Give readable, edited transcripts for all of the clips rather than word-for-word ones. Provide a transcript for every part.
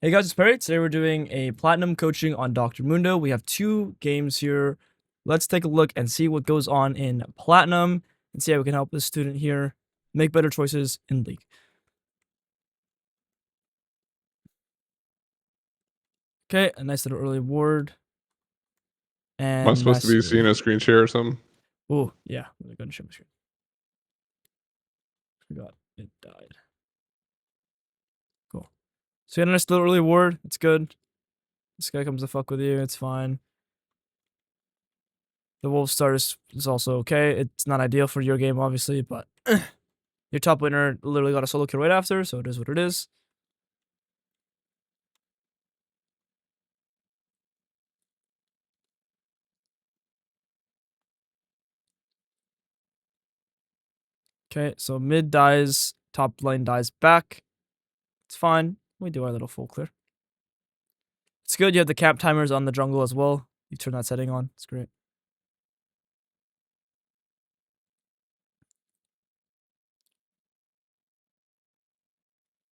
Hey guys, it's Perry. Today we're doing a platinum coaching on Dr. Mundo. We have 2 games here. Let's take a look and see what goes on in platinum and see how we can help this student here make better choices in league. Okay, a nice little early award. Am I And supposed to be seeing mastery. a screen share or something? Oh, yeah. Let me go and share my screen. Forgot it died. Cool. So you got a nice little early award. It's good. This guy comes to fuck with you. It's fine. The wolf start is also okay. It's not ideal for your game, obviously, but your top winner literally got a solo kill right after, so it is what it is. Okay, so mid dies, top lane dies back. It's fine. We do our little full clear. It's good. You have the cap timers on the jungle as well. You turn that setting on. It's great.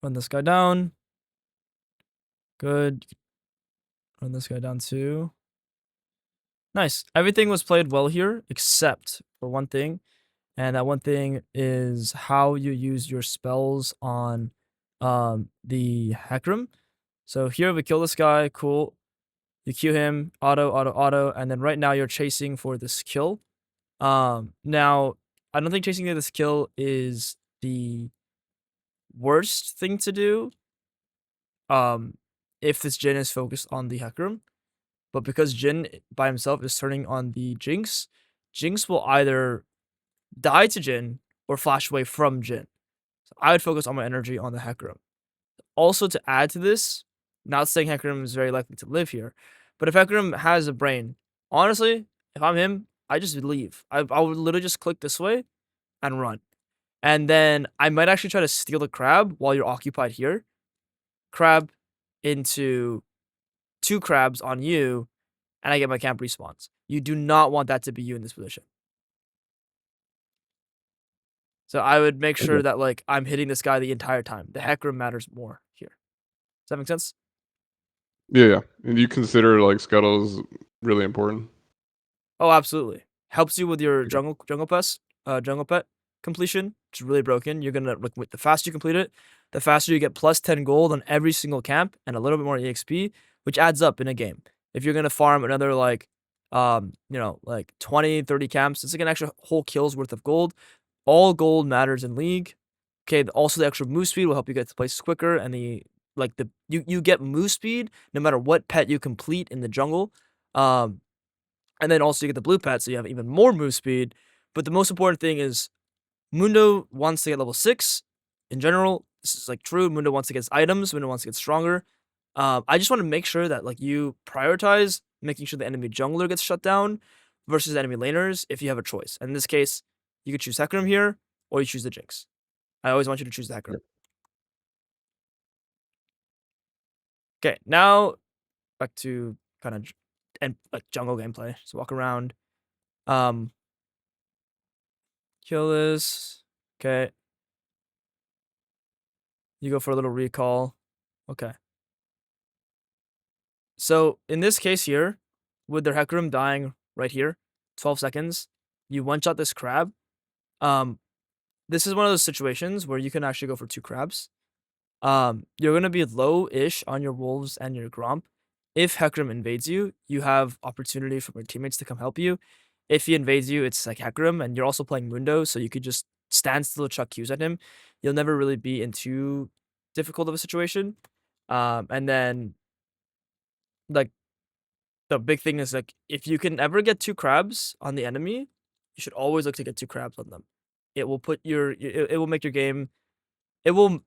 Run this guy down. Good. Run this guy down too. Nice. Everything was played well here except for one thing. And that one thing is how you use your spells on the Hecarim. So here we kill this guy. Cool. You Q him. Auto, auto, auto. And then right now you're chasing for this kill. Now, I don't think chasing this kill is the worst thing to do. If this Jhin is focused on the Hecarim. But because Jhin by himself is turning on the Jinx, Jinx will either die to Jhin or flash away from Jhin. So I would focus all my energy on the Hecarim. Also, to add to this, not saying Hecarim is very likely to live here, but if Hecarim has a brain, honestly, if I'm him, I just leave. I would literally just click this way and run. And then I might actually try to steal the crab while you're occupied here. Crab into 2 crabs on you, and I get my camp respawns. You do not want that to be you in this position. So I would make sure Okay. that like I'm hitting this guy the entire time. The Hecarim matters more here. Does that make sense? Yeah. And you consider like scuttles really important? Oh, absolutely. Helps you with your Okay. jungle pet completion, which is really broken. You're gonna like the faster you complete it, the faster you get plus 10 gold on every single camp and a little bit more EXP, which adds up in a game. If you're gonna farm another like like 20, 30 camps, it's like an extra whole kill's worth of gold. All gold matters in league. Okay, also the extra move speed will help you get to places quicker, and you get move speed no matter what pet you complete in the jungle. And then also you get the blue pet, so you have even more move speed. But the most important thing is Mundo wants to get level 6. In general, this is like true. Mundo wants to get items. Mundo wants to get stronger. I just want to make sure that like you prioritize making sure the enemy jungler gets shut down versus enemy laners if you have a choice. And in this case, you could choose Hecarim here or you choose the Jinx. I always want you to choose the Hecarim. Yep. Okay, now back to kind of and like jungle gameplay. So walk around. Um, Kill this. Okay. You go for a little recall. Okay. So in this case here, with their Hecarim dying right here, 12 seconds, you one-shot this crab. This is one of those situations where you can actually go for 2 crabs. You're gonna be low-ish on your wolves and your Gromp. If Hecarim invades you, you have opportunity for your teammates to come help you. If he invades you, it's like Hecarim, and you're also playing Mundo, so you could just stand still, chuck Qs at him. You'll never really be in too difficult of a situation. And then like the big thing is like if you can ever get 2 crabs on the enemy, you should always look to get 2 crabs on them. It will put it will make your game. It will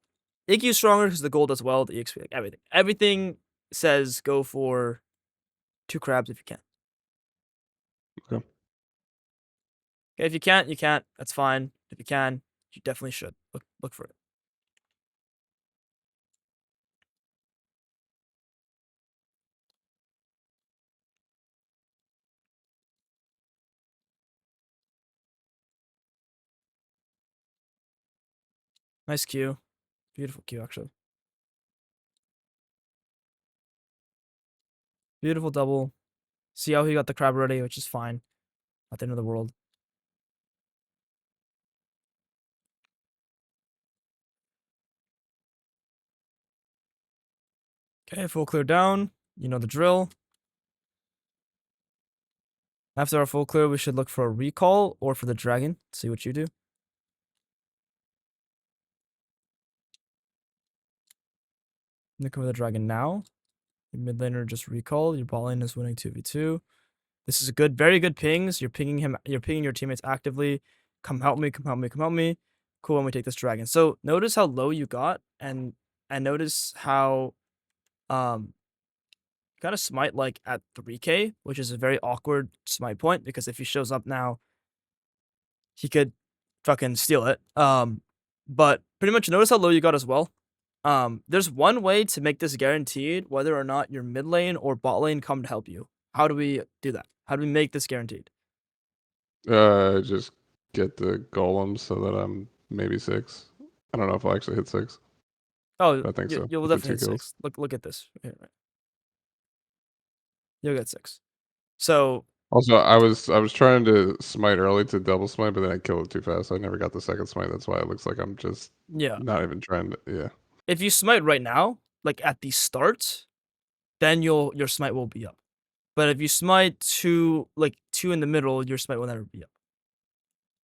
make you stronger because the gold does well, the EXP, like everything. Everything says go for 2 crabs if you can. Okay. Okay, if you can't, you can't. That's fine. If you can, you definitely should look for it. Nice Q. Beautiful Q actually. Beautiful double. See how he got the crab already, which is fine. Not the end of the world. Okay, full clear down. You know the drill. After our full clear, we should look for a recall or for the dragon. See what you do. Looking for the dragon now. Your mid laner just recall. Your bot lane is winning 2v2. This is a good, very good pings. You're pinging him. You're pinging your teammates actively. Come help me. Come help me. Come help me. Cool. When we take this dragon. So notice how low you got, and notice how got a smite like at 3k, which is a very awkward smite point because if he shows up now, he could fucking steal it. But pretty much notice how low you got as well. There's one way to make this guaranteed, whether or not your mid lane or bot lane come to help you. How do we do that? How do we make this guaranteed? Just get the golem so that I'm maybe 6. I don't know if I'll actually hit 6, Oh, but I think so. you will With the definitely 2 hit kills. 6. Look at this. Here, right. You'll get 6. So Also, I was trying to smite early to double smite, but then I killed it too fast. I never got the second smite. That's why it looks like I'm just yeah, not even trying to. Yeah, if you smite right now, like at the start, then your smite will be up. But if you smite two in the middle, your smite will never be up.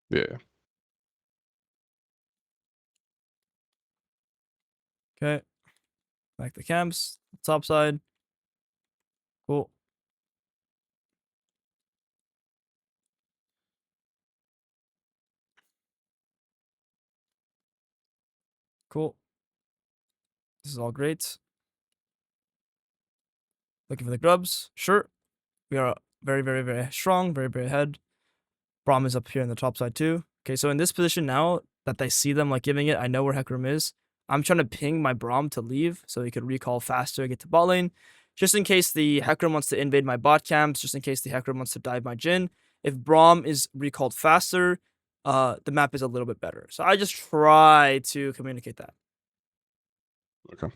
yeah. Okay. Back to camps. Top side. Cool. Cool. This is all great. Looking for the grubs. Sure. We are very, very, very strong. Very, very ahead. Braum is up here in the top side too. Okay, so in this position now that I see them like giving it, I know where Hecarim is. I'm trying to ping my Braum to leave so he could recall faster, get to bot lane. Just in case the Hecarim wants to invade my bot camps, just in case the Hecarim wants to dive my Jhin. If Braum is recalled faster, the map is a little bit better. So I just try to communicate that. Okay.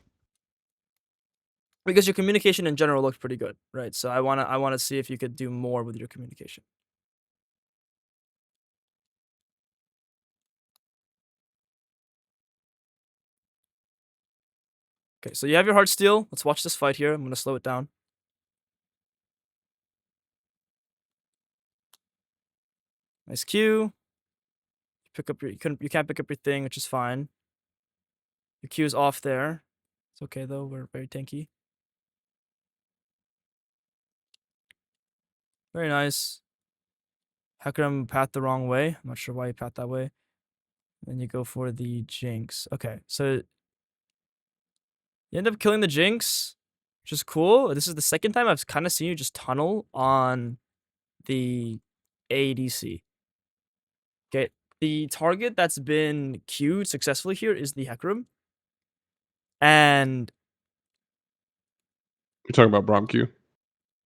Because your communication in general looks pretty good, right? So I wanna see if you could do more with your communication. Okay, so you have your heart steel. Let's watch this fight here. I'm gonna slow it down. Nice Q. Pick up your you can't pick up your thing, which is fine. Your Q is off there. It's okay though. We're very tanky. Very nice. Hecarim path the wrong way. I'm not sure why he path that way. Then you go for the Jinx. Okay, so you end up killing the Jinx, which is cool. This is the second time I've kind of seen you just tunnel on the ADC. Okay, the target that's been queued successfully here is the Hecarim. And You're talking about Brom Q.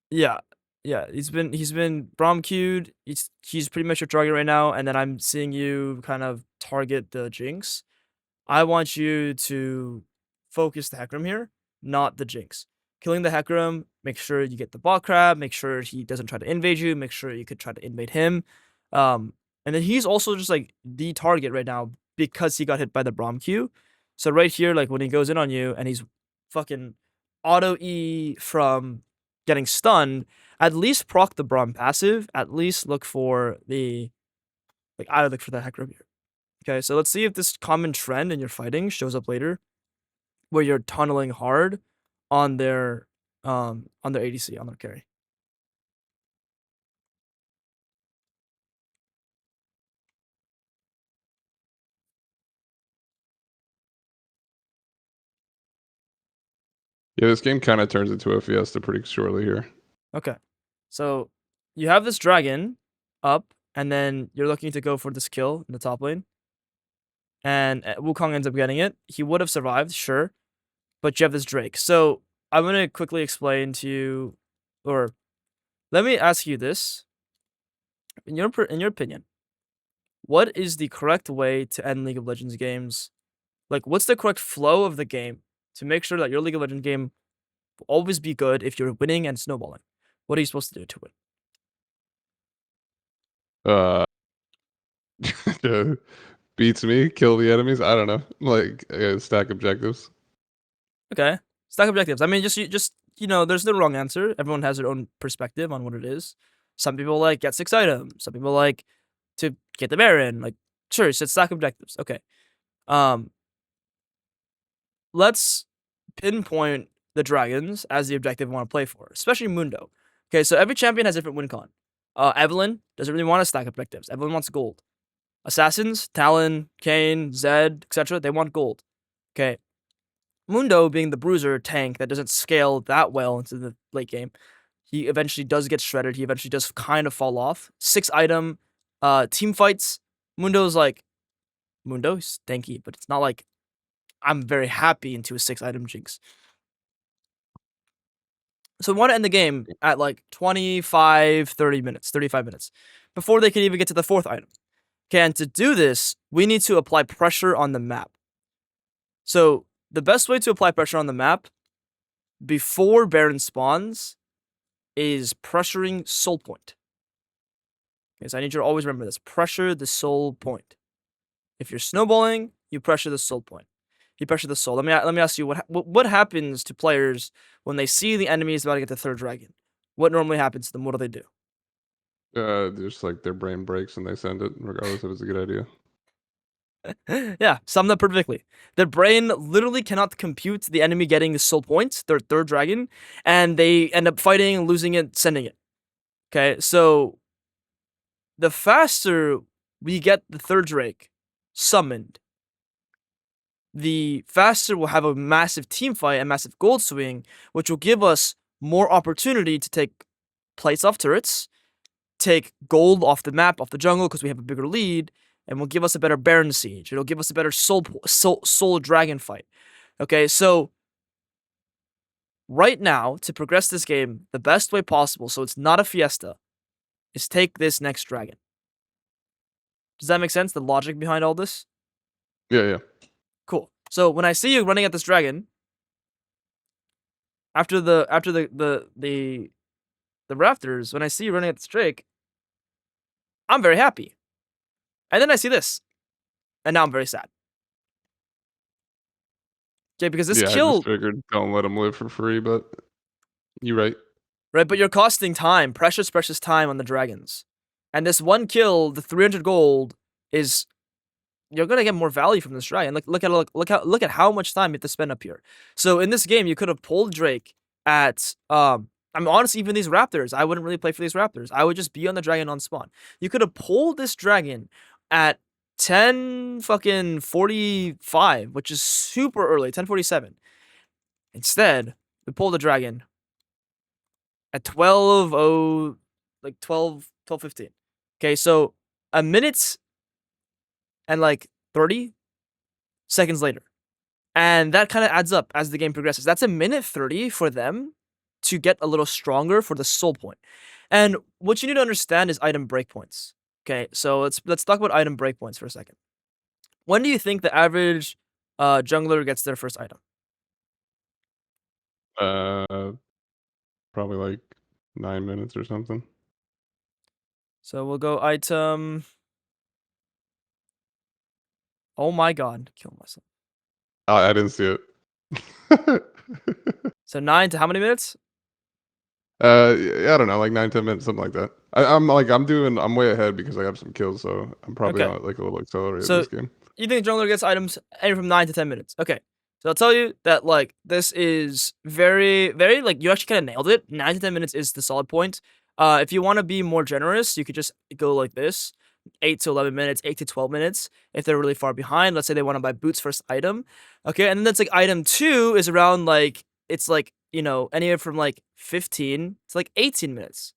yeah, yeah, he's been Braum queued. He's pretty much your target right now, and then I'm seeing you kind of target the Jinx. I want you to focus the Hecarim here, not the Jinx. Killing the Hecarim, make sure you get the bot crab, make sure he doesn't try to invade you, make sure you could try to invade him. And then he's also just like the target right now because he got hit by the Braum Q. So right here, like when he goes in on you and he's fucking auto E from getting stunned, at least proc the Braum passive, at least look for the I would look for the Hecarim here. Okay, so let's see if this common trend in your fighting shows up later, where you're tunneling hard on their ADC, on their carry. Yeah, this game kind of turns into a fiesta pretty shortly here. Okay, so you have this dragon up, and then you're looking to go for this kill in the top lane, and Wukong ends up getting it. He would have survived, sure, but you have this Drake. So I'm gonna quickly explain to you, or let me ask you this: in your opinion, what is the correct way to end League of Legends games? Like, what's the correct flow of the game to make sure that your League of Legends game will always be good if you're winning and snowballing. What are you supposed to do to win? Uh, yeah, beats me, kill the enemies. I don't know, like stack objectives. Okay, stack objectives. I mean, just there's no wrong answer. Everyone has their own perspective on what it is. Some people like get 6 items. Some people like to get the Baron. Like, sure, it's stack objectives. Okay. Um, let's pinpoint the dragons as the objective we want to play for, especially Mundo. Okay, so every champion has different win con. Evelyn doesn't really want to stack objectives. Evelyn wants gold. Assassins, Talon, Kane, Zed, etc. They want gold. Okay. Mundo, being the bruiser tank that doesn't scale that well into the late game, he eventually does get shredded. He eventually does kind of fall off. 6 item team fights. Mundo's like Mundo's tanky, but it's not like I'm very happy into a 6 item jinx. So we want to end the game at like 25, 30 minutes, 35 minutes before they can even get to the 4th item. Okay, and to do this, we need to apply pressure on the map. So the best way to apply pressure on the map before Baron spawns is pressuring soul point. Okay, so I need you to always remember this. Pressure the soul point. If you're snowballing, you pressure the soul point. You pressure the soul. Let me ask you what happens to players when they see the enemy is about to get the 3rd dragon? What normally happens to them? What do they do? Just like their brain breaks and they send it, regardless if it's a good idea. Yeah, summed up perfectly. Their brain literally cannot compute the enemy getting the soul points, their 3rd dragon, and they end up fighting, losing it, sending it. Okay, so the faster we get the 3rd drake summoned, the faster we'll have a massive team fight and massive gold swing, which will give us more opportunity to take plates off turrets, take gold off the map, off the jungle, because we have a bigger lead, and will give us a better Baron siege. It'll give us a better soul dragon fight. Okay, so right now, to progress this game the best way possible, so it's not a fiesta, is take this next dragon. Does that make sense? The logic behind all this? Yeah. Cool. So when I see you running at this dragon, after the rafters, when I see you running at this drake, I'm very happy. And then I see this, and now I'm very sad. Okay, because this Yeah, I just kill, figured don't let them live for free, but you're right. right? But you're costing time, precious time on the dragons. And this one kill, the 300 gold, is you're gonna get more value from this dragon. Look at how much time you have to spend up here. So in this game, you could have pulled Drake at I mean, honestly, even these raptors, I wouldn't really play for these raptors. I would just be on the dragon on spawn. You could have pulled this dragon at 10 fucking 45, which is super early, 10:47. Instead, we pulled the dragon at 12:0, like 12:15. Okay, so a minute and like 30 seconds later. And that kind of adds up as the game progresses. That's a minute 30 for them to get a little stronger for the soul point. And what you need to understand is item breakpoints. Okay, so let's talk about item breakpoints for a second. When do you think the average jungler gets their first item? Uh, Probably like 9 minutes or something. So we'll go item. Oh my god, kill myself. I didn't see it. So 9 to how many minutes? Yeah, I don't know, like 9, 10 minutes, something like that. I'm way ahead because I have some kills, so I'm probably Okay. on like a little accelerated So this game. you think jungler gets items anywhere from 9 to 10 minutes? Okay. So I'll tell you that like this is very, very like you actually kind of nailed it. 9 to 10 minutes is the solid point. If you want to be more generous, you could just go like this. 8 to 11 minutes, 8 to 12 minutes if they're really far behind. Let's say they want to buy boots first item. Okay, and then that's like item 2 is around like it's like, anywhere from like 15 to like 18 minutes.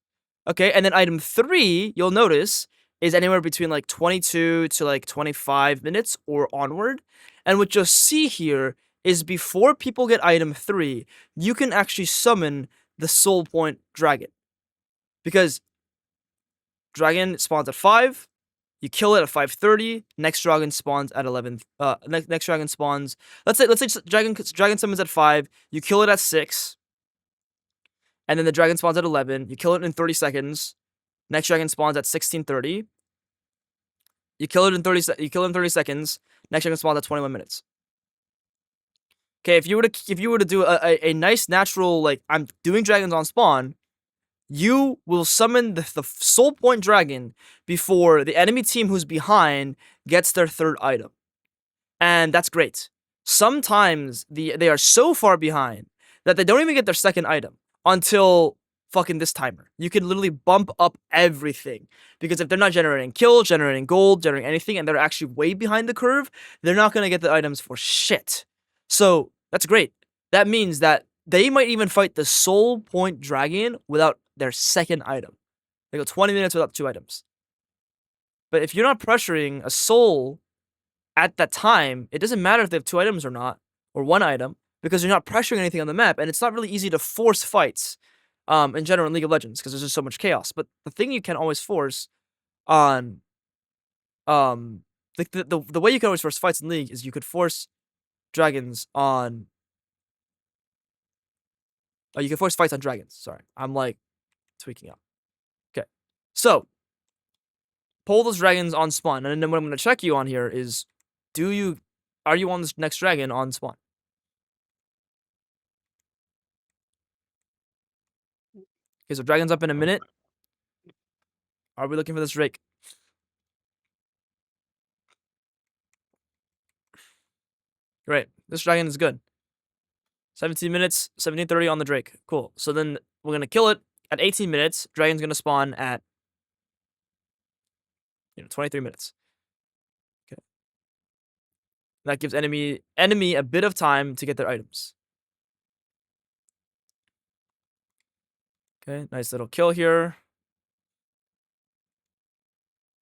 Okay, and then item 3, you'll notice is anywhere between like 22 to like 25 minutes or onward. And what you'll see here is before people get item 3, you can actually summon the soul point dragon. Because dragon spawns at 5, you kill it at 5:30, next dragon spawns at 11. Next dragon spawns. Let's say dragon summons at 5, you kill it at 6. and then the dragon spawns at 11. You kill it in 30 seconds. Next dragon spawns at 16:30. You kill it in 30. You kill it in 30 seconds. Next dragon spawns at 21 minutes. Okay, if you were to do a nice natural, like, I'm doing dragons on spawn, you will summon the soul point dragon before the enemy team who's behind gets their third item. And that's great. Sometimes they are so far behind that they don't even get their second item until fucking this timer. You can literally bump up everything, because if they're not generating kills, generating gold, generating anything, and they're actually way behind the curve, they're not gonna get the items for shit. So that's great. That means that they might even fight the soul point dragon without their second item. They go 20 minutes without 2 items. But if you're not pressuring a soul at that time, it doesn't matter if they have 2 items or not, or 1 item, because you're not pressuring anything on the map, and it's not really easy to force fights in general in League of Legends, because there's just so much chaos. But the thing you can always force on the way you can always force fights in League is you could force dragons on you can force fights on dragons. Sorry, I'm like tweaking out. Okay, so pull those dragons on spawn, and then what I'm gonna check you on here is, are you on this next dragon on spawn? Okay, so dragon's up in a minute. Are we looking for this Drake? Great. This dragon is good. 17 minutes, 17:30 on the Drake. Cool. So then we're gonna kill it at 18 minutes. Dragon's gonna spawn at 23 minutes. Okay. That gives enemy a bit of time to get their items. Okay, nice little kill here.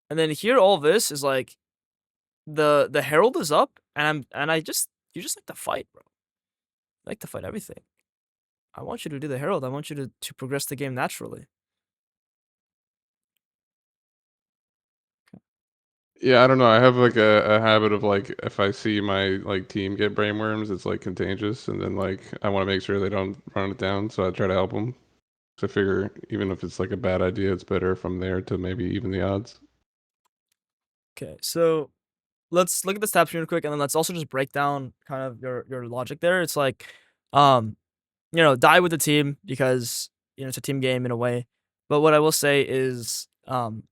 And then here, all this is like the herald is up, and you just like to fight, bro. I like to fight everything. I want you to do the herald. I want you to progress the game naturally. Yeah, I don't know. I have like a habit of like if I see my like team get brainworms, it's like contagious, and then like I want to make sure they don't run it down, so I try to help them. So I figure even if it's like a bad idea, it's better from there to maybe even the odds. Okay, so let's look at the stats real quick, and then let's also just break down kind of your logic there. It's like, die with the team, because it's a team game in a way. But what I will say is, the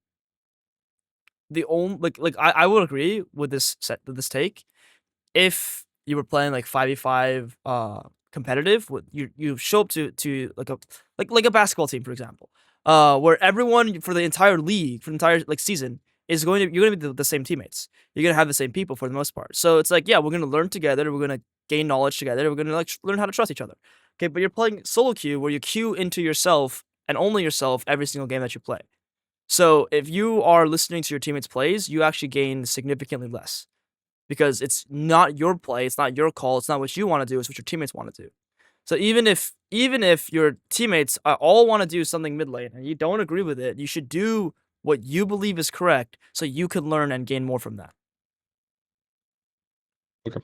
only I would agree with this take if you were playing like 5v5 competitive. You show up to like a basketball team, for example, where everyone for the entire league, for the entire like season, is you're gonna be the same teammates. You're gonna have the same people for the most part. So it's like, yeah, we're gonna learn together. We're gonna gain knowledge together. We're gonna like learn how to trust each other. Okay, but you're playing solo queue, where you queue into yourself and only yourself every single game that you play. So if you are listening to your teammates' plays, you actually gain significantly less, because it's not your play, it's not your call, it's not what you want to do, it's what your teammates want to do. So even if your teammates all want to do something mid lane and you don't agree with it, you should do what you believe is correct, so you can learn and gain more from that. Okay,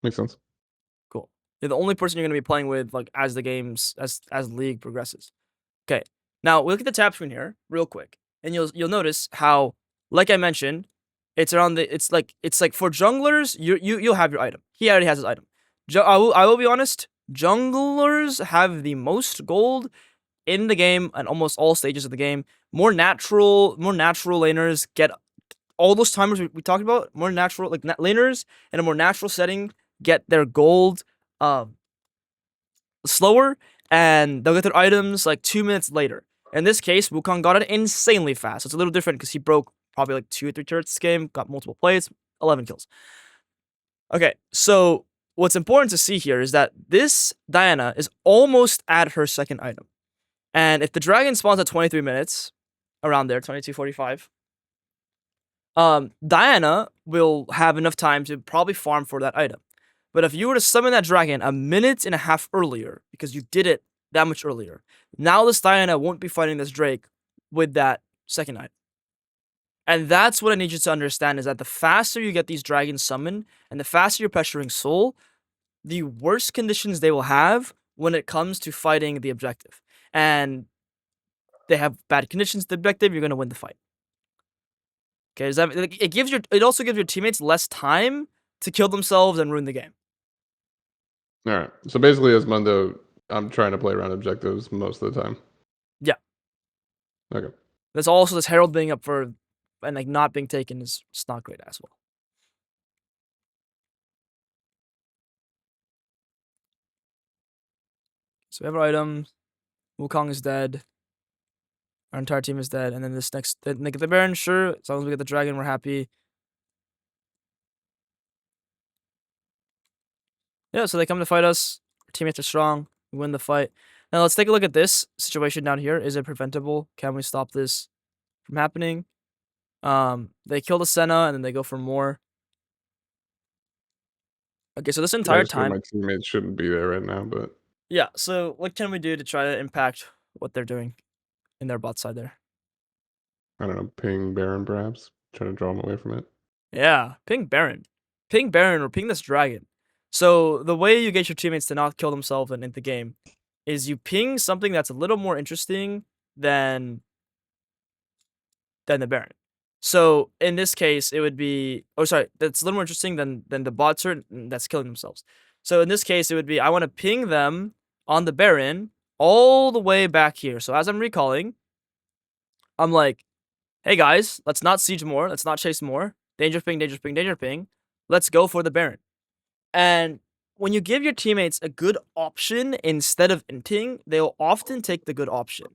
makes sense. Cool. You're the only person you're going to be playing with like as the games as league progresses. Okay. Now we look at the tab screen here real quick, and you'll notice how, like I mentioned, it's like for junglers, you'll have your item. He already has his item. I will be honest, junglers have the most gold in the game and almost all stages of the game. More natural laners get all those timers we talked about. More natural laners in a more natural setting get their gold slower, and they'll get their items like 2 minutes later. In this case, Wukong got it insanely fast. It's a little different because he broke probably like 2 or 3 turrets this game, got multiple plays, 11 kills. Okay, so what's important to see here is that this Diana is almost at her second item. And if the dragon spawns at 23 minutes, around there, 22:45, Diana will have enough time to probably farm for that item. But if you were to summon that dragon a minute and a half earlier, because you did it that much earlier, now this Diana won't be fighting this Drake with that second item. And that's what I need you to understand, is that the faster you get these dragons summoned, and the faster you're pressuring Soul, the worse conditions they will have when it comes to fighting the objective. And they have bad conditions to the objective, you're gonna win the fight. Okay, does that like, it also gives your teammates less time to kill themselves and ruin the game. All right. So basically, as Mundo, I'm trying to play around objectives most of the time. Yeah. Okay. There's also this Herald being up for and like not being taken is it's not great as well. So we have our items. Wukong is dead. Our entire team is dead. And then this next they get the Baron, sure. As long as we get the dragon, we're happy. Yeah, so they come to fight us. Our teammates are strong. We win the fight. Now let's take a look at this situation down here. Is it preventable? Can we stop this from happening? They kill the Senna and then they go for more. Okay, so this entire Basically, time, my teammates shouldn't be there right now, but yeah. So what can we do to try to impact what they're doing in their bot side there? I don't know, ping Baron perhaps, try to draw them away from it. Yeah, ping Baron, or ping this dragon. So the way you get your teammates to not kill themselves and end the game is you ping something that's a little more interesting than the Baron. So in this case, it would be that's a little more interesting than the bots are that's killing themselves. So in this case, it would be I want to ping them on the Baron all the way back here. So as I'm recalling, I'm like, hey guys, let's not siege more, let's not chase more. Danger ping, danger ping, danger ping. Let's go for the Baron. And when you give your teammates a good option instead of inting, they'll often take the good option.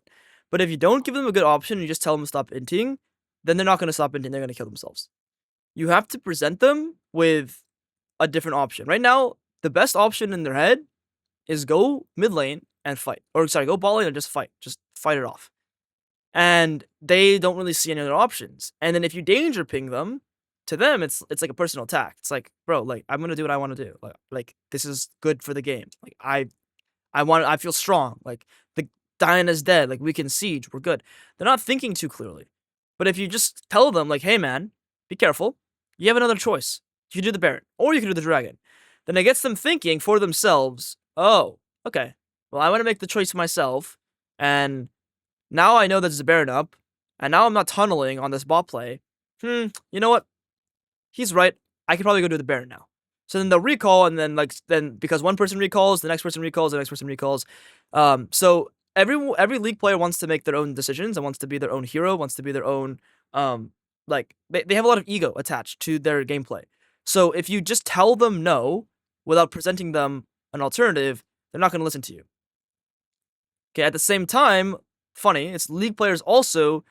But if you don't give them a good option and you just tell them to stop inting, then they're not going to stop inting, they're going to kill themselves. You have to present them with a different option. Right now, the best option in their head is go mid lane and fight. Or sorry, go bot lane and just fight. Just fight it off. And they don't really see any other options. And then if you danger ping them, to them it's like a personal attack. It's like, bro, like I'm gonna do what I want to do. Like this is good for the game. Like I feel strong. Like the Diana's dead. Like we can siege. We're good. They're not thinking too clearly. But if you just tell them like, hey man, be careful. You have another choice. You can do the Baron or you can do the Dragon. Then it gets them thinking for themselves. Oh, okay. Well, I want to make the choice myself, and now I know there's a Baron up, and now I'm not tunneling on this bot play. You know what? He's right. I could probably go do the Baron now. So then they'll recall, and then because one person recalls, the next person recalls, the next person recalls. So every league player wants to make their own decisions and wants to be their own hero, wants to be their own like they have a lot of ego attached to their gameplay. So if you just tell them no without presenting them an alternative, they're not going to listen to you. Okay, at the same time, funny, it's league players also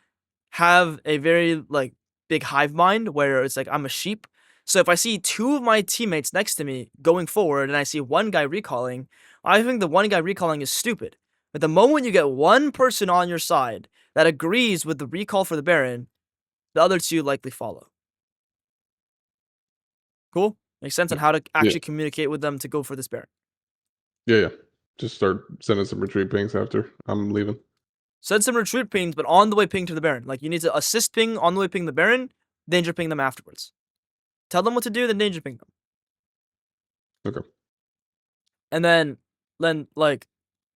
have a very like big hive mind where it's like I'm a sheep. So if I see two of my teammates next to me going forward and I see one guy recalling, I think the one guy recalling is stupid. But the moment you get one person on your side that agrees with the recall for the Baron, the other two likely follow. Cool? Makes sense on how to Yeah, actually communicate with them to go for this Baron. yeah. Just start sending some retreat pings after I'm leaving. Send some retreat pings, but on the way ping to the Baron. Like you need to assist ping on the way ping the Baron, danger ping them afterwards. Tell them what to do, then danger ping them. Okay. And then like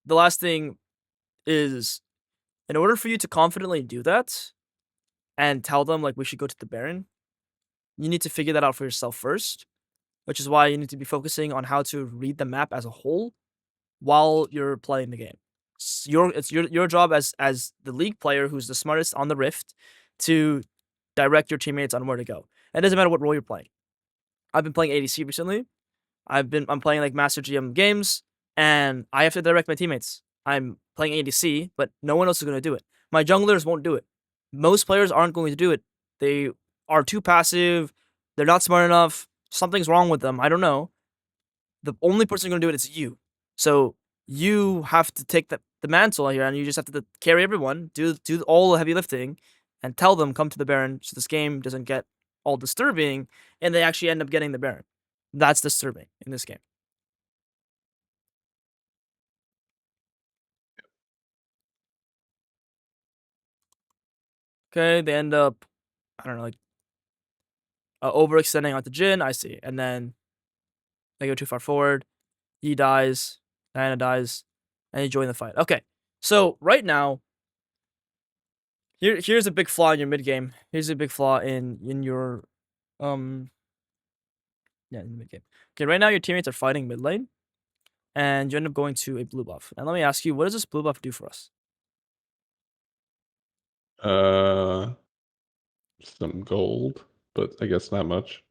the last thing is in order for you to confidently do that and tell them like we should go to the Baron, you need to figure that out for yourself first, which is why you need to be focusing on how to read the map as a whole while you're playing the game. It's your job as the league player who's the smartest on the Rift to direct your teammates on where to go. It doesn't matter what role you're playing. I've been playing ADC recently. I'm playing like Master GM games, and I have to direct my teammates. I'm playing ADC, but no one else is going to do it. My junglers won't do it. Most players aren't going to do it. They are too passive. They're not smart enough. Something's wrong with them. I don't know. The only person going to do it is you. So you have to take the mantle here, and you just have to carry everyone, do all the heavy lifting, and tell them come to the Baron so this game doesn't get all disturbing, and they actually end up getting the Baron. That's disturbing in this game. Okay, they end up, I don't know, like overextending onto Jin. I see, and then they go too far forward. He dies. Diana dies. and you join the fight. Okay, so right now, here's a big flaw in your mid game. Here's a big flaw in your um in the mid game. Okay, right now your teammates are fighting mid lane, and you end up going to a blue buff. And let me ask you, what does this blue buff do for us? Uh, some gold, but I guess not much.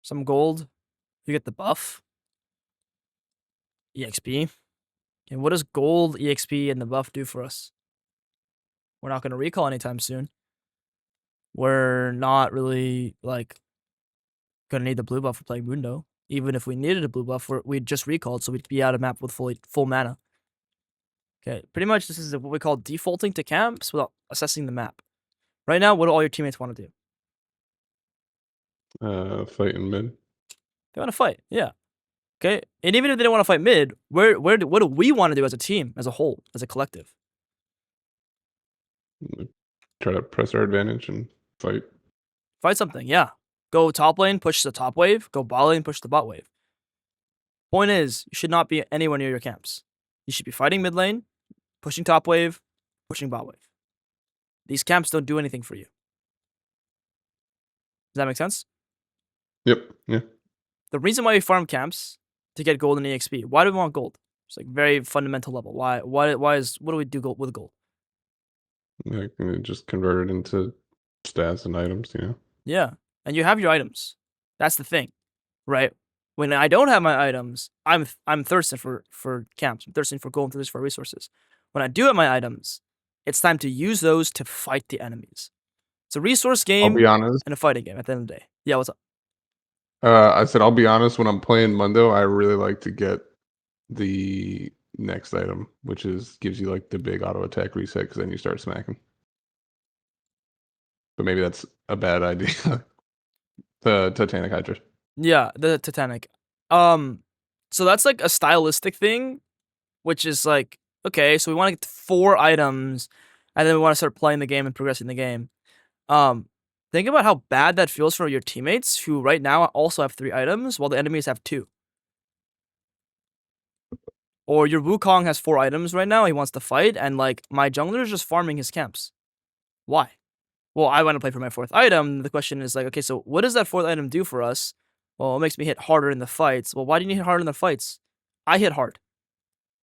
Some gold. You get the buff. EXP. And what does gold, EXP, and the buff do for us? We're not going to recall anytime soon. We're not really like going to need the blue buff for playing Mundo. Even if we needed a blue buff, we'd just recalled, so we'd be out of map with full mana. Okay, pretty much this is what we call defaulting to camps without assessing the map. Right now, what do all your teammates want to do? Fight in mid. They want to fight, yeah. Okay, and even if they don't want to fight mid, what do we want to do as a team, as a whole, as a collective? Try to press our advantage and fight. Fight something, yeah. Go top lane, push the top wave. Go bot lane, push the bot wave. Point is, you should not be anywhere near your camps. You should be fighting mid lane, pushing top wave, pushing bot wave. These camps don't do anything for you. Does that make sense? Yep. Yeah. The reason why we farm camps to get gold and EXP. Why do we want gold? It's like very fundamental level. Why what do we do with gold? Like just convert it into stats and items. Yeah, and you have your items. That's the thing, right? When I don't have my items, I'm thirsting for camps. I'm thirsting for gold. I'm thirsting for resources. When I do have my items, it's time to use those to fight the enemies. It's a resource I'll game be honest. and a fighting game at the end of the day. Yeah, what's up? I said I'll be honest. When I'm playing Mundo, I really like to get the next item, which gives you like the big auto attack reset, because then you start smacking. But maybe that's a bad idea. The Titanic Hydra. Yeah, the Titanic. So that's like a stylistic thing, which is like, okay, so we want to get 4 items, and then we want to start playing the game and progressing the game. Think about how bad that feels for your teammates, who right now also have 3 items, while the enemies have 2. Or your Wukong has 4 items right now, he wants to fight, and like, my jungler is just farming his camps. Why? Well, I want to play for my 4th item. The question is like, okay, so what does that 4th item do for us? Well, it makes me hit harder in the fights. Well, why do you hit harder in the fights? I hit hard.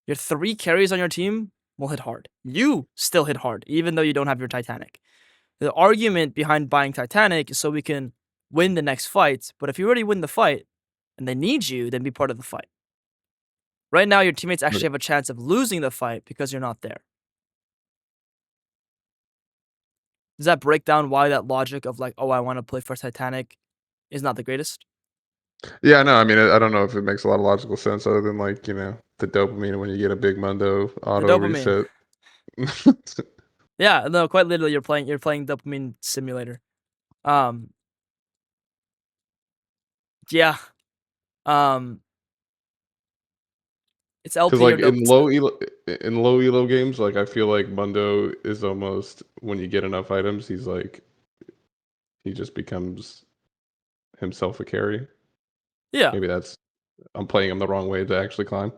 Your 3 carries on your team will hit hard. You still hit hard, even though you don't have your Titanic. The argument behind buying Titanic is so we can win the next fight. But if you already win the fight and they need you, then be part of the fight. Right now, your teammates actually have a chance of losing the fight because you're not there. Does that break down why that logic of like, oh, I want to play for Titanic is not the greatest? Yeah, no, I mean, I don't know if it makes a lot of logical sense, other than like, the dopamine when you get a big Mundo auto dopamine. reset. Yeah, no, quite literally, you're playing dopamine simulator. Yeah. It's Because LP or like dope. in low elo games, like I feel like Mundo is almost, when you get enough items, he just becomes himself a carry. Yeah. Maybe I'm playing him the wrong way to actually climb.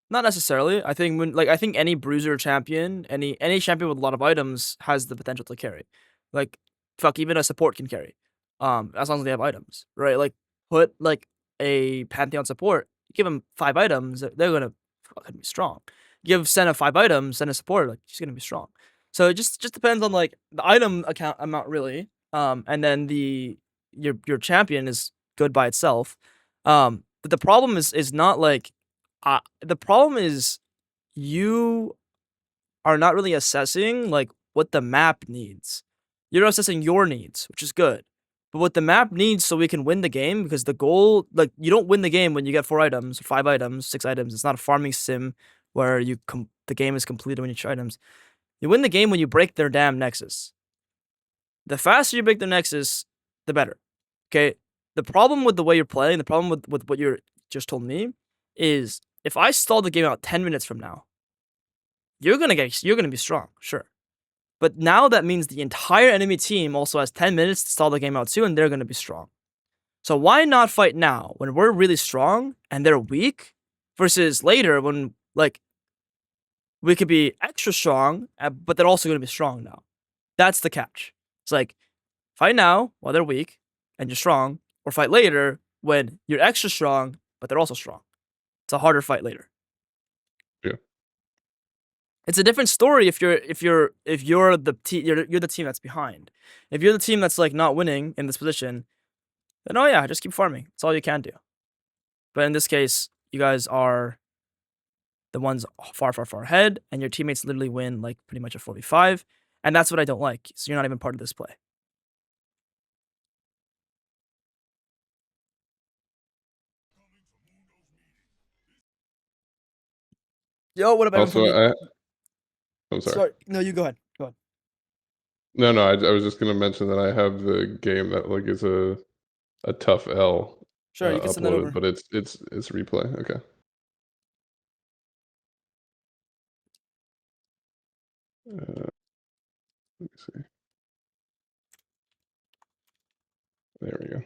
Not necessarily. I think I think any bruiser champion, any champion with a lot of items has the potential to carry. Like, fuck, even a support can carry. As long as they have items, right? Like, put like a Pantheon support, give them 5 items, they're gonna fucking be strong. Give Senna 5 items, Senna support, like she's gonna be strong. So it just depends on like the item amount really. And then your champion is good by itself. But the problem is not like the problem is you are not really assessing like what the map needs. You're assessing your needs, which is good. But what the map needs so we can win the game, because the goal, like, you don't win the game when you get 4 items, 5 items, 6 items. It's not a farming sim where the game is completed when you try items. You win the game when you break their damn nexus. The faster you break the nexus, the better. Okay? The problem with the way you're playing, the problem with what you're just told me, is if I stall the game out 10 minutes from now, you're gonna be strong, sure. But now that means the entire enemy team also has 10 minutes to stall the game out too, and they're gonna be strong. So why not fight now when we're really strong and they're weak Versus later when like we could be extra strong, but they're also gonna be strong now. That's the catch. It's like fight now while they're weak and you're strong, or fight later when you're extra strong but they're also strong. It's a harder fight later. Yeah. It's a different story if you're the you're the team that's behind. If you're the team that's like not winning in this position, then oh yeah, just keep farming. That's all you can do. But in this case, you guys are the ones far, far, far ahead, and your teammates literally win like pretty much a 4v5, and that's what I don't like. So you're not even part of this play. Yo, what up, Evan? Also, I'm sorry. Sorry, no, you go ahead. Go ahead. No, no, I was just gonna mention that I have the game that like is a tough L Sure, you can send that uploaded, over. but it's replay. Okay. Let me see. There we go.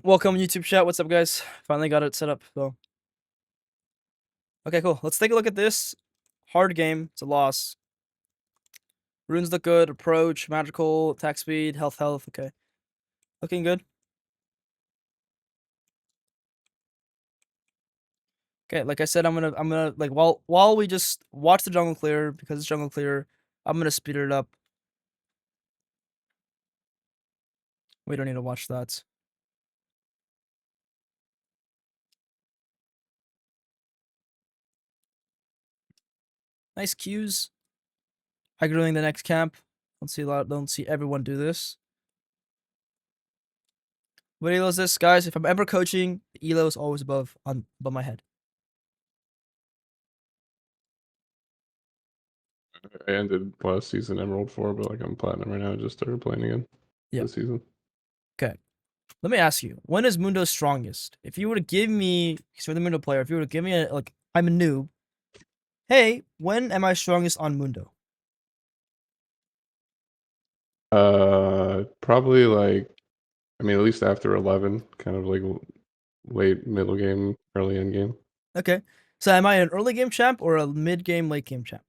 Welcome, YouTube chat. What's up, guys? Finally got it set up. So, okay, cool. Let's take a look at this. Hard game. It's a loss. Runes look good. Approach, magical, attack speed, health. Okay, looking good. Okay, like I said, I'm gonna like while we just watch the jungle clear because it's jungle clear. I'm gonna speed it up. We don't need to watch that. Nice cues. Aggroing the next camp. Don't see everyone do this. What elo is this, guys? If I'm ever coaching, the elo is always above my head. I ended last season Emerald 4, but like I'm platinum right now. I just started playing again this season. Okay. Let me ask you, when is Mundo strongest? If you were to give me, because you're the Mundo player, if you were to give me I'm a noob. Hey, when am I strongest on Mundo? Probably like, I mean, at least after 11, kind of like late middle game, early end game. Okay. So am I an early game champ or a mid game, late game champ?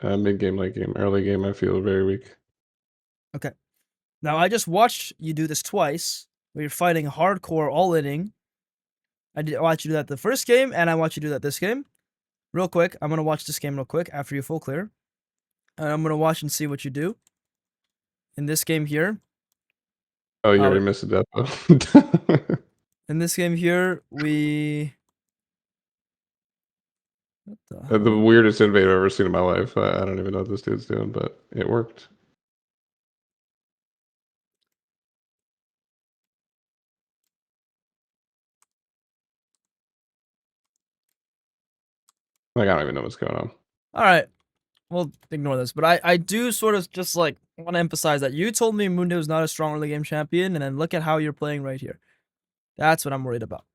Mid game, late game, early game, I feel very weak. Okay. Now I just watched you do this twice, where you're fighting hardcore all inning. I watch you do that the first game, and I watch you do that this game. Real quick, I'm gonna watch this game real quick after you full clear, and I'm gonna watch and see what you do in this game here. Oh, you already missed a death though. In this game here, we. What the hell? The weirdest invade I've ever seen in my life. I don't even know what this dude's doing, but it worked. Like, I don't even know what's going on. All right, we'll ignore this, but I do sort of just like want to emphasize that you told me Mundo is not a strong early game champion, and then look at how you're playing right here. That's what I'm worried about.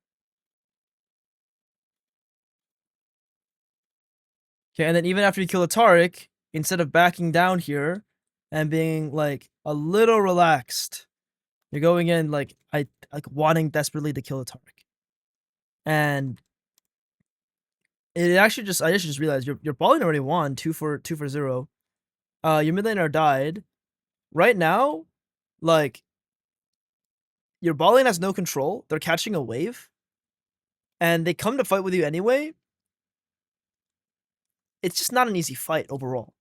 Okay, and then even after you kill a Taric, instead of backing down here and being like a little relaxed, you're going in like wanting desperately to kill a Taric. And it actually I just realized your balling already won 2-for-0. Your mid laner died. Right now, like your balling has no control. They're catching a wave, and they come to fight with you anyway. It's just not an easy fight overall.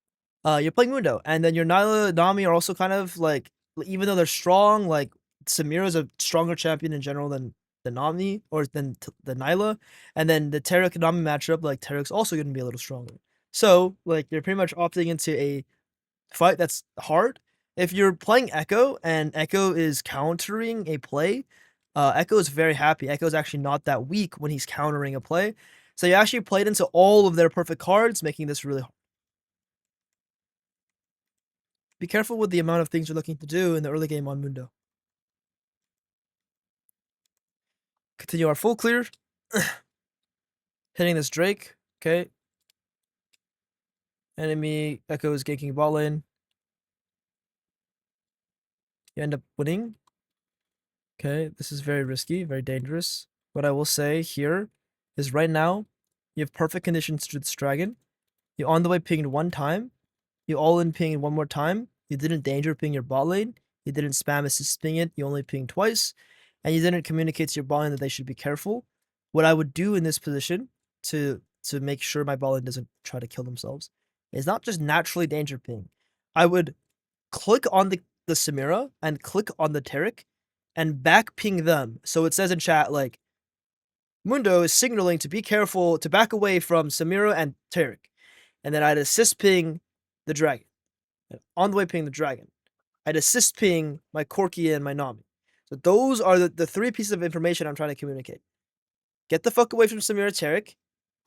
You're playing Mundo, and then your Nyla, Nami are also kind of like, even though they're strong, like Samira's a stronger champion in general than Nami or than Nyla, and then the Taric Nami matchup, like Taric's also going to be a little stronger. So like you're pretty much opting into a fight that's hard. If you're playing Echo and Echo is countering a play, Echo is very happy. Echo is actually not that weak when he's countering a play. So you actually played into all of their perfect cards, making this really hard. Be careful with the amount of things you're looking to do in the early game on Mundo. Continue our full clear. Hitting this Drake. Okay. Enemy Echo is ganking ball lane. You end up winning. Okay, this is very risky, very dangerous. what I will say here is right now, you have perfect conditions to this dragon. You on the way pinged one time. You all in pinged one more time. You didn't danger ping your bot lane. You didn't spam assist ping it. You only pinged twice. And you didn't communicate to your bot lane that they should be careful. What I would do in this position to make sure my bot lane doesn't try to kill themselves is not just naturally danger ping. I would click on the Samira and click on the Taric and back ping them. So it says in chat, like, Mundo is signaling to be careful, to back away from Samira and Taric. And then I'd assist ping the dragon. And on the way ping the dragon. I'd assist ping my Corki and my Nami. So those are the three pieces of information I'm trying to communicate. Get the fuck away from Samira Taric.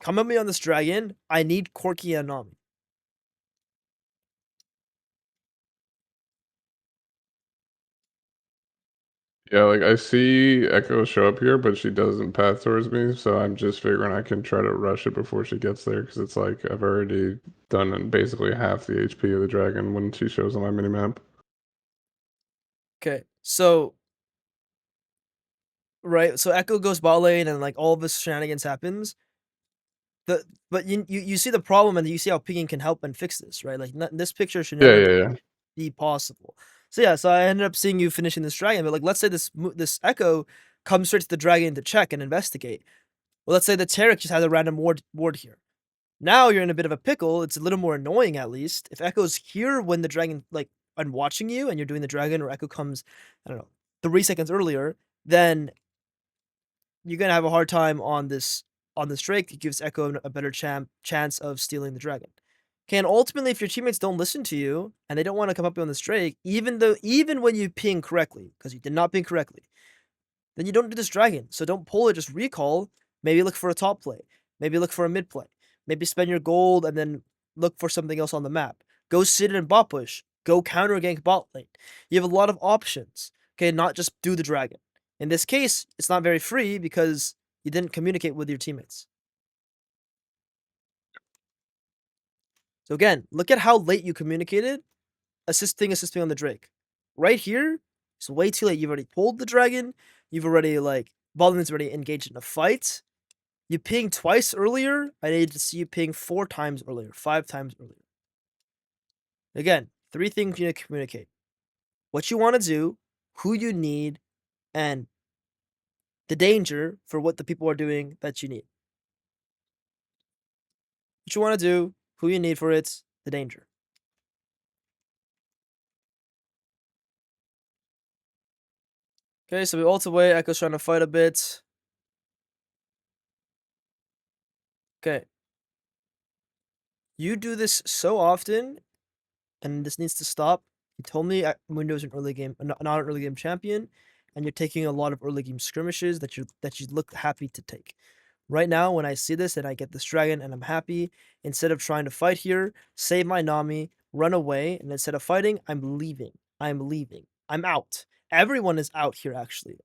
Come at me on this dragon. I need Corki and Nami. Yeah, like I see Echo show up here, but she doesn't path towards me, so I'm just figuring I can try to rush it before she gets there, because it's like I've already done basically half the HP of the dragon when she shows on my minimap. Okay, so right, so Echo goes bot lane and like all of this shenanigans happens. But you see the problem and you see how pinging can help and fix this, right? Like this picture should Yeah, never yeah, yeah. be possible. So yeah, so I ended up seeing you finishing this dragon, but like let's say this Echo comes straight to the dragon to check and investigate. Well, let's say the Taric just has a random ward here. Now you're in a bit of a pickle. It's a little more annoying, at least. If Echo's here when the dragon, like, I'm watching you and you're doing the dragon, or Echo comes, I don't know, 3 seconds earlier, then you're gonna have a hard time on this Drake. It gives Echo a better chance of stealing the dragon. Okay, and ultimately, if your teammates don't listen to you and they don't want to come up on this Drake, even when you ping correctly, because you did not ping correctly, then you don't do this dragon. So don't pull it, just recall. Maybe look for a top play. Maybe look for a mid play. Maybe spend your gold and then look for something else on the map. Go sit in bot push. Go counter gank bot lane. You have a lot of options. Okay, not just do the dragon. In this case, it's not very free because you didn't communicate with your teammates. So again, look at how late you communicated. Assisting on the Drake. Right here, it's way too late. You've already pulled the dragon. You've already, like, Baldwin's already engaged in a fight. You pinged twice earlier. I needed to see you ping 4 times earlier, 5 times earlier. Again, 3 things you need to communicate. What you want to do, who you need, and the danger for what the people are doing that you need. What you want to do, who you need for it, the danger. Okay, so we ult away. Echo's trying to fight a bit. Okay. You do this so often, and this needs to stop. You told me Mundo's an early game, not an early game champion, and you're taking a lot of early game skirmishes that you look happy to take. Right now, when I see this and I get this dragon and I'm happy, instead of trying to fight here, save my Nami, run away, and instead of fighting, I'm leaving. I'm leaving. I'm out. Everyone is out here, actually.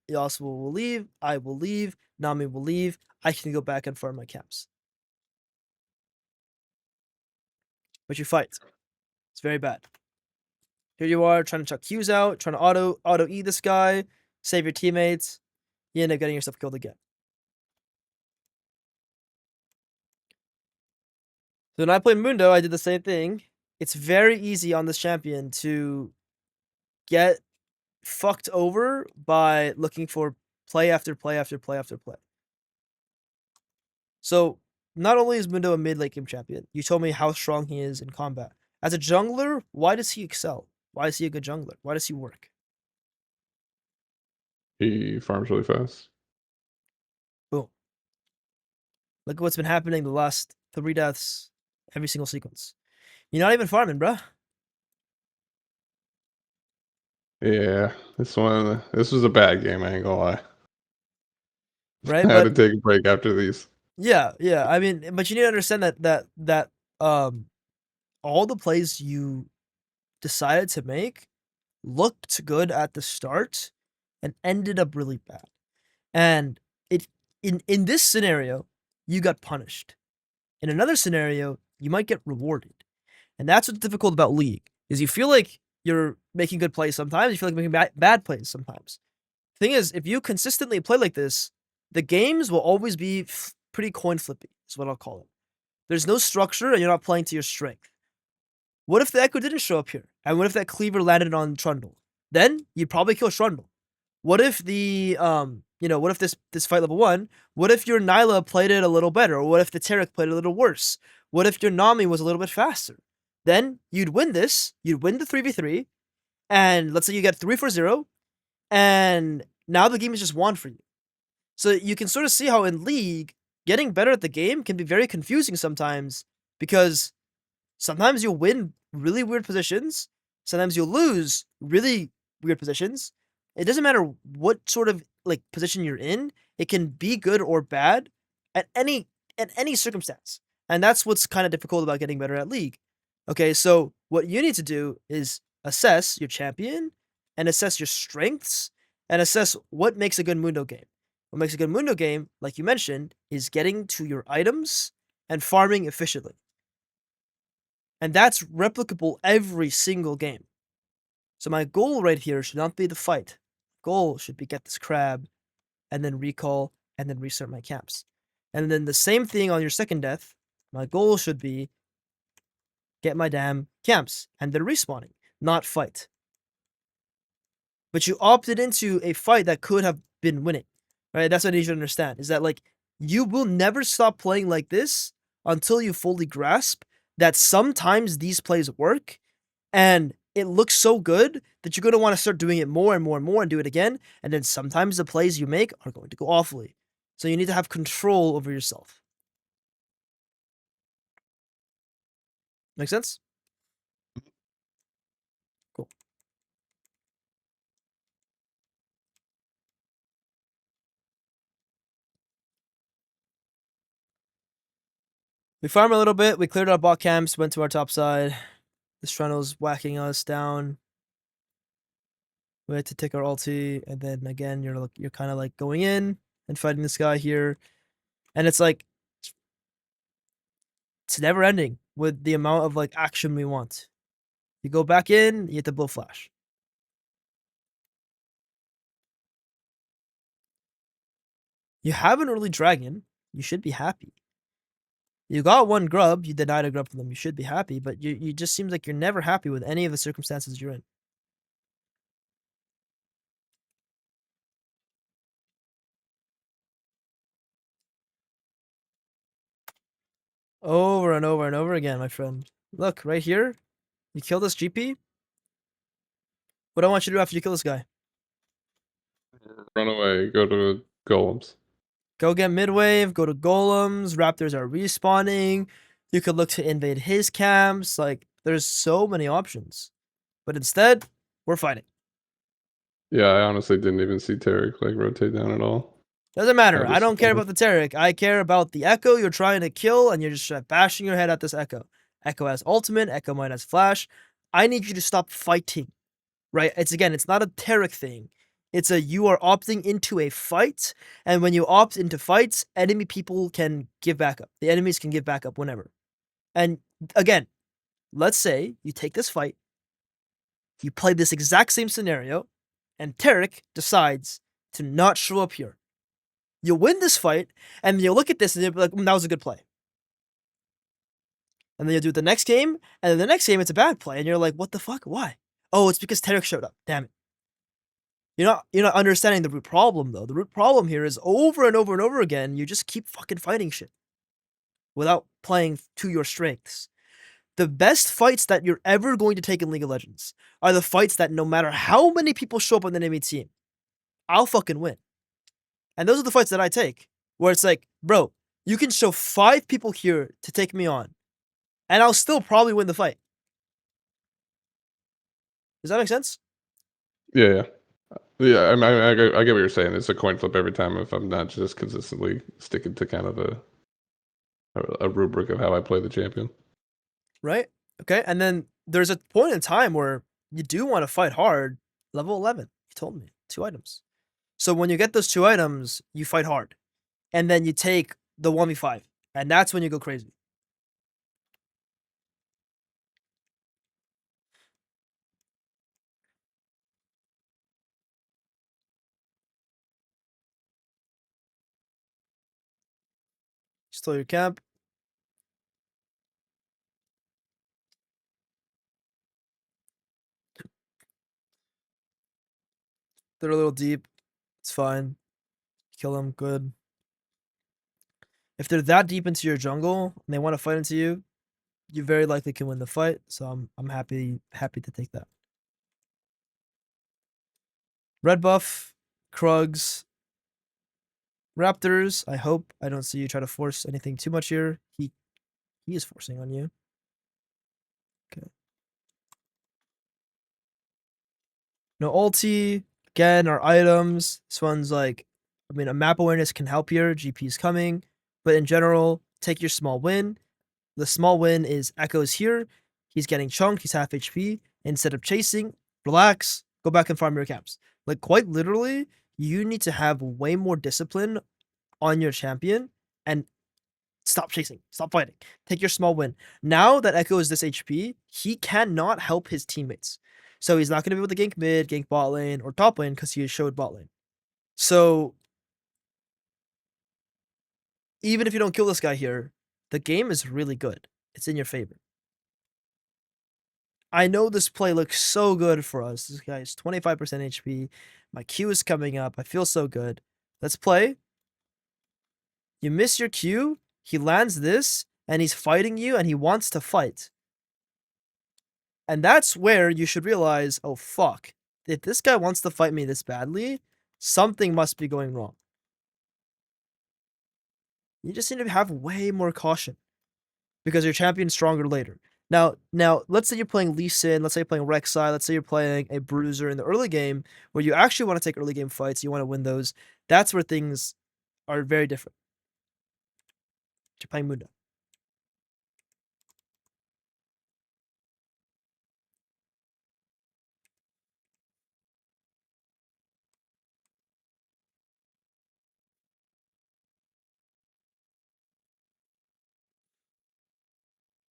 Yasuo will leave, I will leave, Nami will leave, I can go back and farm my camps. But you fight. It's very bad. Here you are trying to chuck Q's out, trying to auto E this guy, save your teammates. You end up getting yourself killed again. So when I played Mundo, I did the same thing. It's very easy on this champion to get fucked over by looking for play after play after play after play. So not only is Mundo a mid late game champion, you told me how strong he is in combat. As a jungler, why does he excel? Why is he a good jungler? Why does he work? He farms really fast. Boom. Look at what's been happening the last 3 deaths, every single sequence. You're not even farming, bruh. Yeah, this was a bad game, I ain't gonna lie. Right? I had to But take a break after these. yeah. I mean, but you need to understand that all the plays you decided to make looked good at the start and ended up really bad. And it in this scenario, you got punished. In another scenario, you might get rewarded. And that's what's difficult about League, is you feel like you're making good plays sometimes, you feel like making bad plays sometimes. Thing is, if you consistently play like this, the games will always be pretty coin flippy, is what I'll call it. There's no structure and you're not playing to your strength. What if the Echo didn't show up here? And what if that Cleaver landed on Trundle? Then you'd probably kill Trundle. What if what if this fight level 1, what if your Nyla played it a little better? Or what if the Taric played it a little worse? What if your Nami was a little bit faster? Then you'd win this, you'd win the 3v3, and let's say you get 3-4-0, and now the game is just won for you. So you can sort of see how in League, getting better at the game can be very confusing sometimes, because sometimes you'll win really weird positions, sometimes you'll lose really weird positions. It doesn't matter what sort of position you're in, it can be good or bad at any circumstance. And that's what's kind of difficult about getting better at League. Okay, so what you need to do is assess your champion and assess your strengths and assess what makes a good Mundo game. What makes a good Mundo game, like you mentioned, is getting to your items and farming efficiently. And that's replicable every single game. So my goal right here should not be the fight. Goal should be get this crab, and then recall, and then restart my camps. And then the same thing on your second death. My goal should be get my damn camps, and then respawning, not fight. But you opted into a fight that could have been winning, right? That's what you should understand, is that you will never stop playing like this until you fully grasp that sometimes these plays work, and it looks so good that you're going to want to start doing it more and more and more and do it again. And then sometimes the plays you make are going to go awfully. So you need to have control over yourself. Make sense? Cool. We farmed a little bit. We cleared our bot camps, went to our top side. The Strundle's whacking us down. We had to take our ulti, and then again, you're kind of going in and fighting this guy here, and it's never ending with the amount of action we want. You go back in, you hit the blow flash. You have an early dragon. You should be happy. You got one grub. You denied a grub from them. You should be happy, but you just seems like you're never happy with any of the circumstances you're in. Over and over and over again, my friend. Look, right here. You kill this GP. What do I want you to do after you kill this guy? Run away. Go to golems. Go get mid-wave. Go to golems. Raptors are respawning. You could look to invade his camps. There's so many options. But instead, we're fighting. Yeah, I honestly didn't even see Taric rotate down at all. Doesn't matter. I don't care about the Taric. I care about the Echo you're trying to kill, and you're just bashing your head at this Echo. Echo has ultimate. Echo Mine has flash. I need you to stop fighting. Right? It's not a Taric thing. It's you are opting into a fight, and when you opt into fights, enemy people can give backup. The enemies can give backup whenever. And again, let's say you take this fight, you play this exact same scenario, and Taric decides to not show up here. You win this fight, and you look at this and you'll be like, that was a good play. And then you do the next game, and then the next game it's a bad play, and you're like, what the fuck? Why? Oh, it's because Taric showed up. Damn it. You're not understanding the root problem, though. The root problem here is over and over and over again, you just keep fucking fighting shit without playing to your strengths. The best fights that you're ever going to take in League of Legends are the fights that no matter how many people show up on the enemy team, I'll fucking win. And those are the fights that I take, where it's bro, you can show 5 people here to take me on, and I'll still probably win the fight. Does that make sense? Yeah. Yeah, I get what you're saying. It's a coin flip every time if I'm not just consistently sticking to kind of a rubric of how I play the champion. Right? Okay, and then there's a point in time where you do want to fight hard. Level 11, you told me. 2 items. So when you get those 2 items, you fight hard. And then you take the 1v5. And that's when you go crazy. Stole your camp. They're a little deep. It's fine. Kill them. Good. If they're that deep into your jungle and they want to fight into you, you very likely can win the fight. So I'm happy to take that. Red buff, Krugs, Raptors. I hope I don't see you try to force anything too much here. He is forcing on you. Okay. No ulti. Again, our items. This one's like, I mean, a map awareness can help here. GP is coming. But in general, take your small win. The small win is Echo's here. He's getting chunked. He's half HP. Instead of chasing, relax, go back and farm your camps. Like, quite literally, you need to have way more discipline on your champion and stop chasing, stop fighting. Take your small win. Now that Echo is this HP, he cannot help his teammates. So he's not going to be able to gank mid, gank bot lane, or top lane because he showed bot lane. So even if you don't kill this guy here, the game is really good. It's in your favor. I know this play looks so good for us. This guy is 25% HP. My Q is coming up. I feel so good. Let's play. You miss your Q. He lands this, and he's fighting you, and he wants to fight. And that's where you should realize, oh, fuck. If this guy wants to fight me this badly, something must be going wrong. You just need to have way more caution because your champion's stronger later. Now, let's say you're playing Lee Sin, let's say you're playing Rek'Sai, let's say you're playing a Bruiser in the early game where you actually want to take early game fights, you want to win those. That's where things are very different. You're playing Mundo.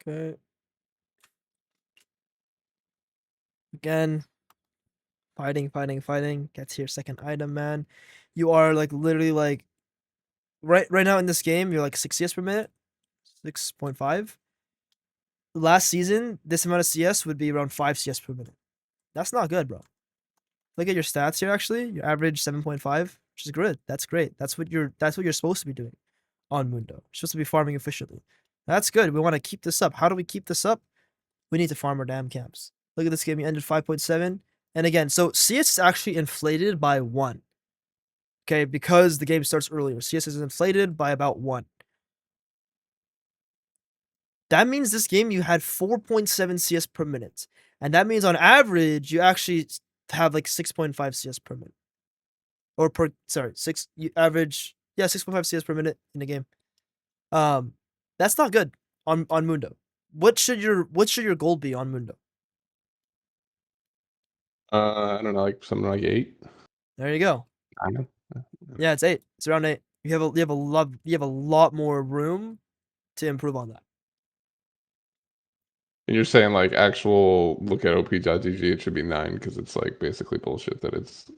Okay. Again, fighting. Gets your second item, man. You are like literally like right now in this game, you're like 6 CS per minute, 6.5. Last season, this amount of CS would be around 5 CS per minute. That's not good, bro. Look at your stats here. Actually, your average 7.5, which is good. That's great. That's what you're supposed to be doing on Mundo. You're supposed to be farming efficiently. That's good. We want to keep this up. How do we keep this up? We need to farm our damn camps. Look at this game. You ended 5.7. And again, so CS is actually inflated by 1. Okay, because the game starts earlier. CS is inflated by about 1. That means this game you had 4.7 CS per minute. And that means on average, you actually have like 6.5 CS per minute. Or you average, 6.5 CS per minute in a game. That's not good on Mundo. What should your goal be on Mundo? I don't know, like something like 8. There you go. I know. Yeah, it's 8. It's around 8. You have a lot more room to improve on that. And you're saying like actual look at op.gg, it should be 9 because it's like basically bullshit that it's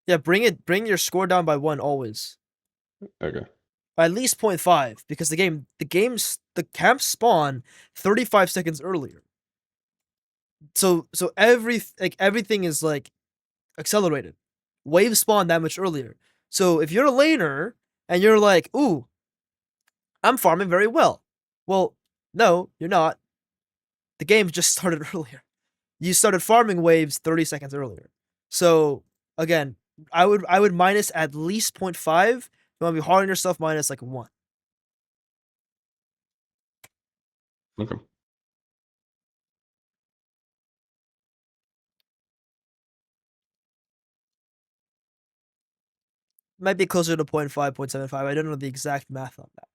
Yeah, bring your score down by 1 always. okay. At least 0.5 because the camps spawn 35 seconds earlier. So everything is like accelerated. Waves spawn that much earlier. So if you're a laner and you're like, ooh, I'm farming very well. Well, no, you're not. The game just started earlier. You started farming waves 30 seconds earlier. So again, I would minus at least 0.5. You want to be hard on yourself, minus like 1. Okay. Might be closer to 0.5, 0.75. I don't know the exact math on that.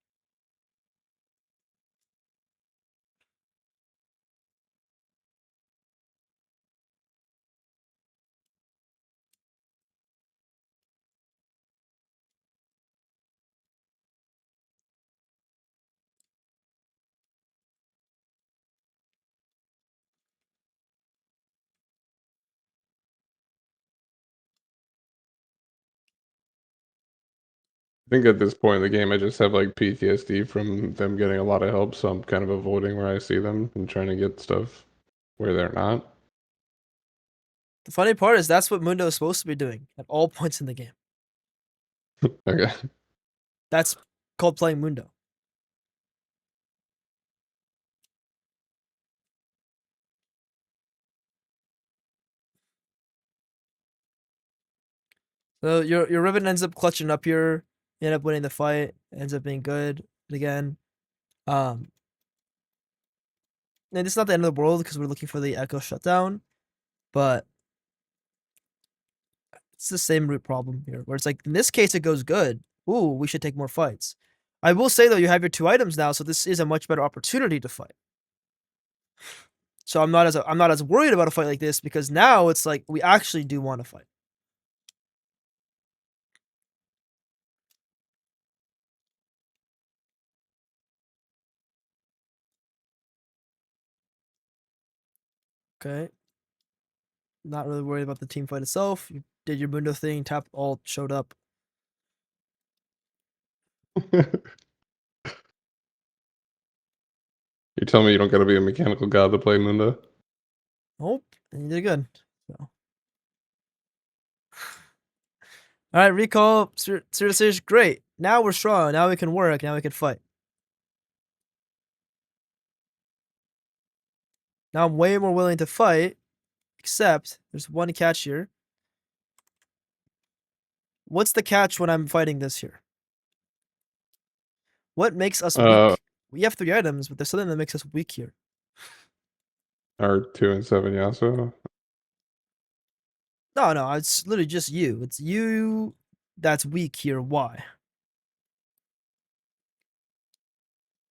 I think at this point in the game, I just have like PTSD from them getting a lot of help, so I'm kind of avoiding where I see them and trying to get stuff where they're not. The funny part is that's what Mundo is supposed to be doing at all points in the game. Okay. That's called playing Mundo. So your Riven ends up clutching up here. You end up winning the fight. Ends up being good again. And it's not the end of the world because we're looking for the Echo shutdown, but it's the same root problem here, where it's like in this case it goes good. Ooh, we should take more fights. I will say though, you have your 2 items now, so this is a much better opportunity to fight. So I'm not as worried about a fight like this because now it's like we actually do want to fight. Okay. Not really worried about the team fight itself. You did your Mundo thing, tap alt, showed up. You're telling me you don't gotta be a mechanical god to play Mundo? Nope, and you did good. So. All right, recall, seriously, great. Now we're strong. Now we can work. Now we can fight. Now I'm way more willing to fight, except there's one catch here. What's the catch when I'm fighting this here? What makes us weak? We have 3 items, but there's something that makes us weak here. R2 and 7 Yasuo. No, it's literally just you. It's you that's weak here. Why?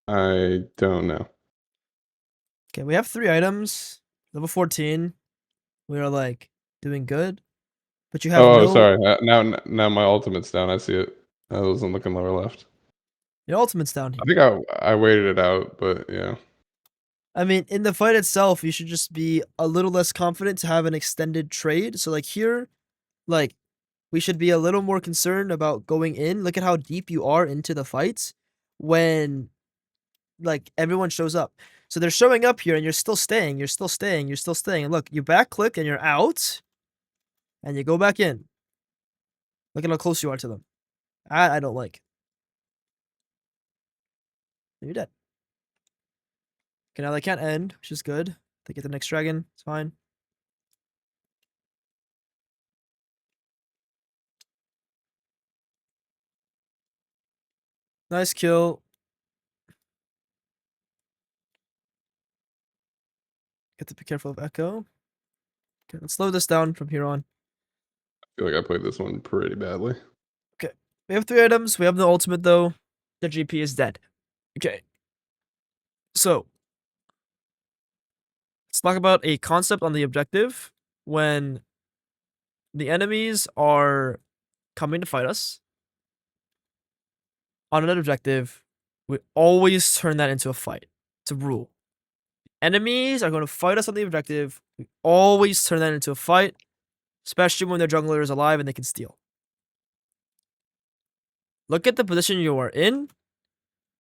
I don't know. Okay, we have 3 items. Level 14. We are like doing good, but you have Oh, no. sorry. Now my ultimate's down. I see it. I wasn't looking lower left. Your ultimate's down I here. think I waited it out, but yeah. I mean, in the fight itself, you should just be a little less confident to have an extended trade. So like here, like we should be a little more concerned about going in. Look at how deep you are into the fights when like everyone shows up. So they're showing up here and you're still staying, you're still staying, you're still staying. And look, you back click and you're out and you go back in. Look at how close you are to them. I don't like. You're dead. Okay, now they can't end, which is good. They get the next dragon. It's fine. Nice kill. Get to be careful of Echo. Okay, let's slow this down from here on. I feel like I played this one pretty badly. Okay. We have 3 items. We have the ultimate though. The GP is dead. Okay. So let's talk about a concept on the objective when the enemies are coming to fight us on an objective. We always turn that into a fight. It's a rule. Enemies are going to fight us on the objective. We always turn that into a fight, especially when their jungler is alive and they can steal. Look at the position you are in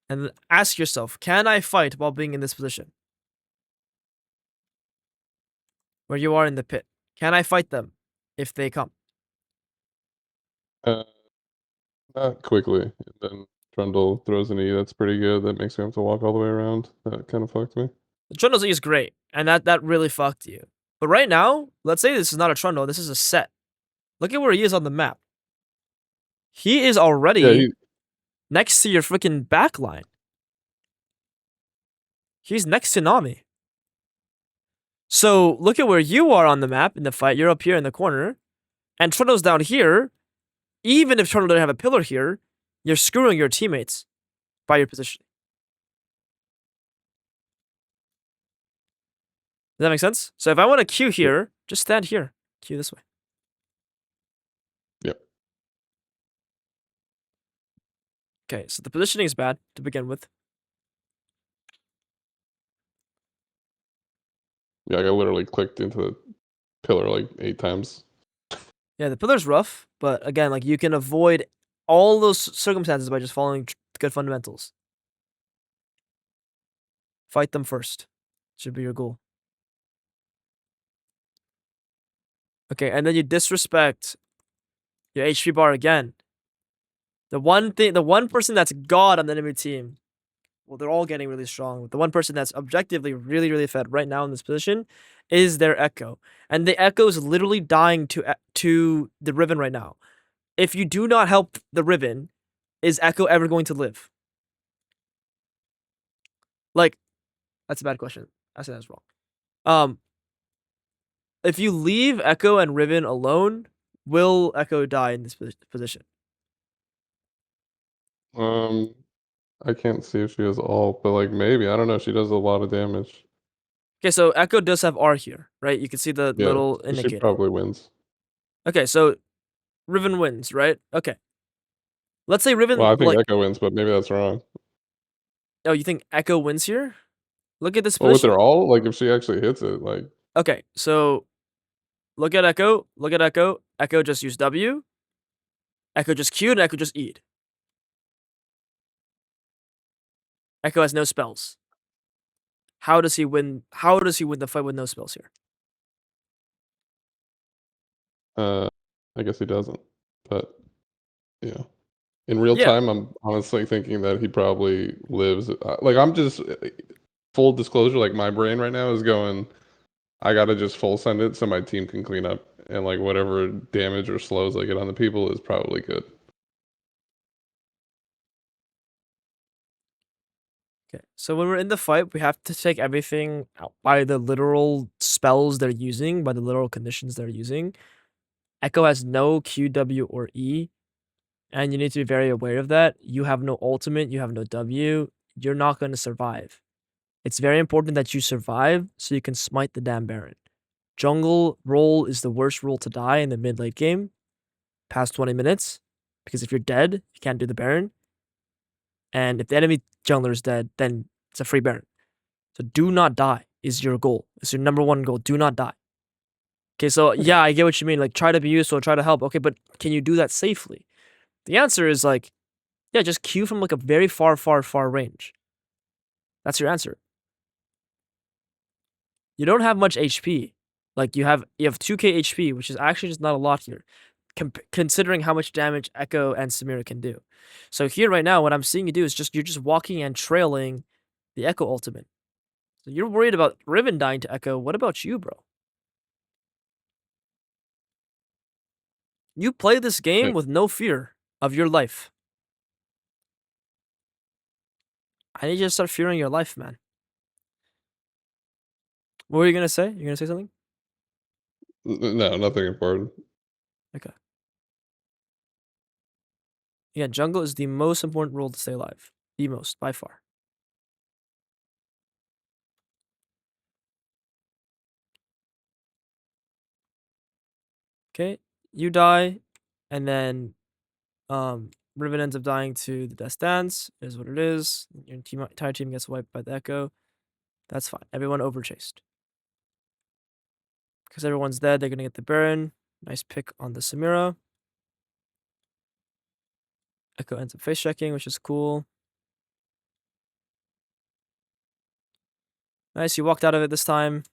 and ask yourself, can I fight while being in this position? Where you are in the pit. Can I fight them if they come? Uh, Not quickly. And then Trundle throws an E. That's pretty good. That makes me have to walk all the way around. That kind of fucked me. The Trundle Z is great, and that really fucked you. But right now, let's say this is not a Trundle, this is a set. Look at where he is on the map. He is Yeah, already next to your freaking backline. He's next to Nami. So look at where you are on the map in the fight. You're up here in the corner, and Trundle's down here. Even if Trundle didn't have a pillar here, you're screwing your teammates by your position. Does that make sense? So if I want to queue here, just stand here. Queue this way. Yep. Okay, so the positioning is bad to begin with. Yeah, I literally clicked into the pillar like 8 times. Yeah, the pillar's rough, but again, like you can avoid all those circumstances by just following good fundamentals. Fight them first. Should be your goal. Okay, and then you disrespect your HP bar again. The one person that's God on the enemy team, well, they're all getting really strong. The one person that's objectively really, really fed right now in this position is their Echo. And the Echo is literally dying to the Riven right now. If you do not help the Riven, is Echo ever going to live? Like, that's a bad question. I said that's wrong. If you leave Echo and Riven alone, will Echo die in this position? Um, I can't see if she has ult, but like maybe I don't know. She does a lot of damage. Okay, so Echo does have R here, right? You can see the Yeah, little so she indicator. probably wins. Okay, so Riven wins, right? Okay. Let's say Well, Riven, I think like, Echo wins, but maybe that's wrong. oh, you think Echo wins here? Look at this Well, with position. her ult, like if she actually hits it, like Okay, so look at Echo. Look at Echo. Echo just used W. Echo just Q'd, and Echo just E'd. Echo has no spells. How does he win? How does he win the fight with no spells here? uh, I guess he doesn't. But yeah, in real Yeah, time, I'm honestly thinking that he probably lives. Like I'm just full disclosure. Like my brain right now is going. I gotta just full send it so my team can clean up, and like whatever damage or slows I get on the people is probably good. okay, so when we're in the fight, we have to take everything out by the literal spells they're using, by the literal conditions they're using. Echo has no Q, W, or E, and you need to be very aware of that. You have no ultimate, you have no W, you're not going to survive. It's very important that you survive so you can smite the damn Baron. Jungle role is the worst role to die in the mid late game, past 20 minutes, because if you're dead, you can't do the Baron. And if the enemy jungler is dead, then it's a free Baron. So do not die is your goal. It's your number one goal. Do not die. Okay, so yeah, I get what you mean. Like, try to be useful, try to help. Okay, but can you do that safely? The answer is like, yeah, just Q from like a very far, far, far range. That's your answer. You don't have much HP. Like you have 2k HP, which is actually just not a lot here, considering how much damage Echo and Samira can do. So here right now, what I'm seeing you do is you're just walking and trailing the Echo ultimate. So you're worried about Riven dying to Echo. What about you, bro? You play this game with no fear of your life. I need you to start fearing your life, man. What were you gonna say? You're gonna say something? No, nothing important. Okay. Yeah, jungle is the most important role to stay alive. The most, by far. Okay, you die, and then Riven ends up dying to the Death Dance. Is what it is. Your entire team gets wiped by the Echo. That's fine. Everyone overchased. Because everyone's dead, they're gonna get the Baron. Nice pick on the Samira. Echo ends up face checking, which is cool. Nice, you walked out of it this time.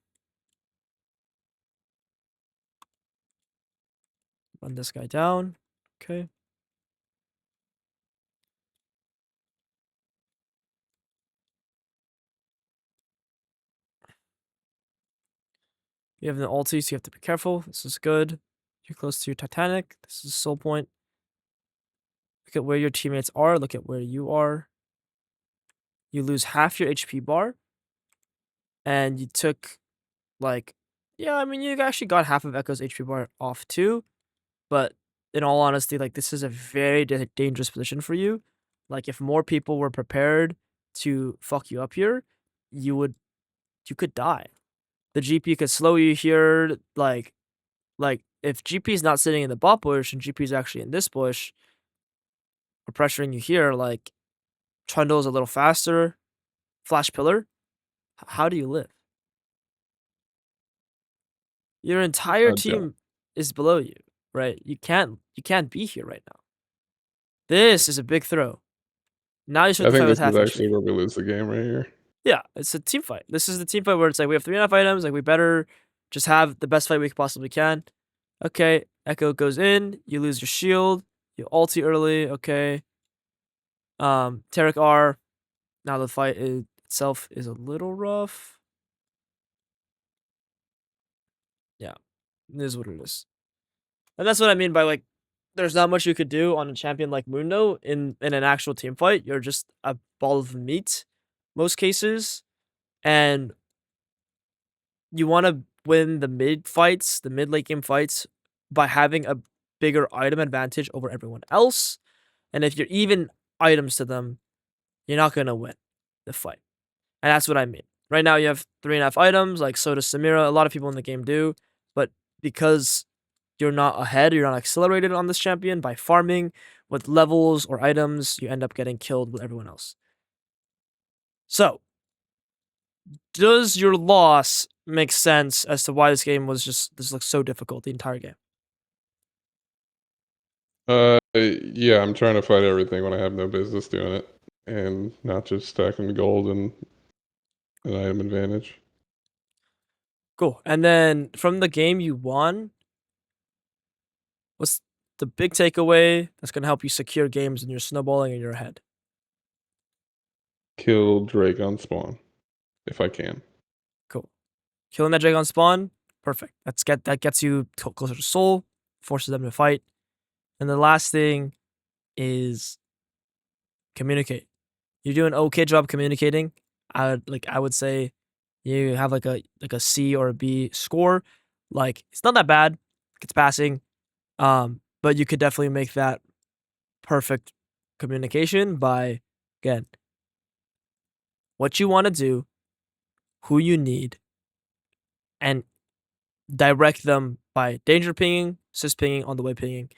Run this guy down. Okay. You have an ulti, so you have to be careful. This is good. You're close to your Titanic. This is soul point. Look at where your teammates are. Look at where you are. You lose half your HP bar. And you took, like, yeah, I mean, you actually got half of Echo's HP bar off too. But in all honesty, like, this is a very dangerous position for you. Like, if more people were prepared to fuck you up here, you could die. The GP could slow you here. Like if GP is not sitting in the bot bush and GP is actually in this bush, or pressuring you here, like Trundle is a little faster. Flash Pillar, how do you live? Your entire Don't. team is below you, right? You can't be here right now. This is a big throw. Now you start I the fight think with this is half actually HP. where we lose the game right here. Yeah, it's a team fight. This is the team fight where it's like we have 3.5 items. Like we better just have the best fight we possibly can. Okay, Echo goes in. You lose your shield. You ulti early. Okay. Tarek R. Now the fight itself is a little rough. Yeah, it is what it is. And that's what I mean by like, there's not much you could do on a champion like Mundo in an actual team fight. You're just a ball of meat, most cases, and you want to win the mid fights, the mid late game fights, by having a bigger item advantage over everyone else. And if you're even items to them, you're not gonna win the fight. And that's what I mean. Right now, you have 3.5 items, like so does Samira. A lot of people in the game do, but because you're not ahead, you're not accelerated on this champion by farming with levels or items, you end up getting killed with everyone else. So, does your loss make sense as to why this game was just this looks so difficult the entire game? Yeah, I'm trying to fight everything when I have no business doing it, and not just stacking gold and an item advantage. Cool. And then from the game you won, what's the big takeaway that's going to help you secure games in your snowballing in your head? Kill Drake on spawn, if I can. Cool. Killing that Drake on spawn, perfect. That gets you closer to Soul, forces them to fight. And the last thing is communicate. You do an okay job communicating. I would say you have like a C or a B score. Like it's not that bad. It's passing. But you could definitely make that perfect communication by again what you want to do, who you need, and direct them by danger pinging, sys pinging, on the way pinging.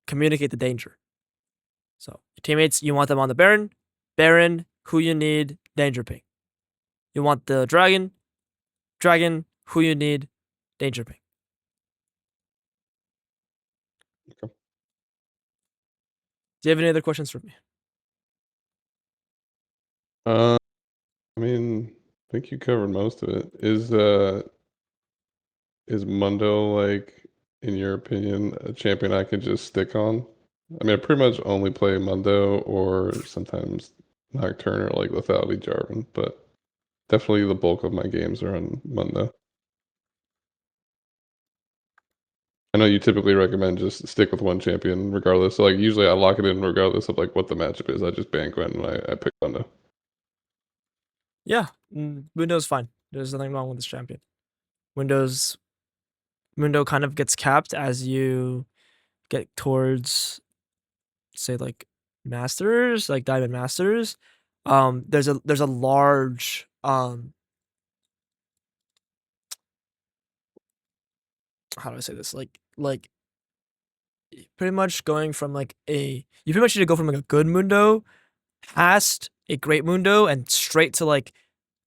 Communicate the danger. So your teammates, you want them on the Baron, Baron, who you need, danger ping. You want the Dragon, Dragon, who you need, danger ping. Okay. Do you have any other questions for me? I mean, I think you covered most of it. Is Mundo like, in your opinion, a champion I can just stick on? I mean, I pretty much only play Mundo or sometimes Nocturne or like Lethality Jarvan, but definitely the bulk of my games are on Mundo. I know you typically recommend just stick with one champion regardless. So like usually I lock it in regardless of like what the matchup is. I just ban Gwen and I pick Mundo. Yeah, Mundo's fine. There's nothing wrong with this champion. Windows Mundo kind of gets capped as you get towards say like masters, like diamond masters. There's a large how do I say this? Like pretty much going from like you pretty much need to go from like a good Mundo past a great Mundo and straight to like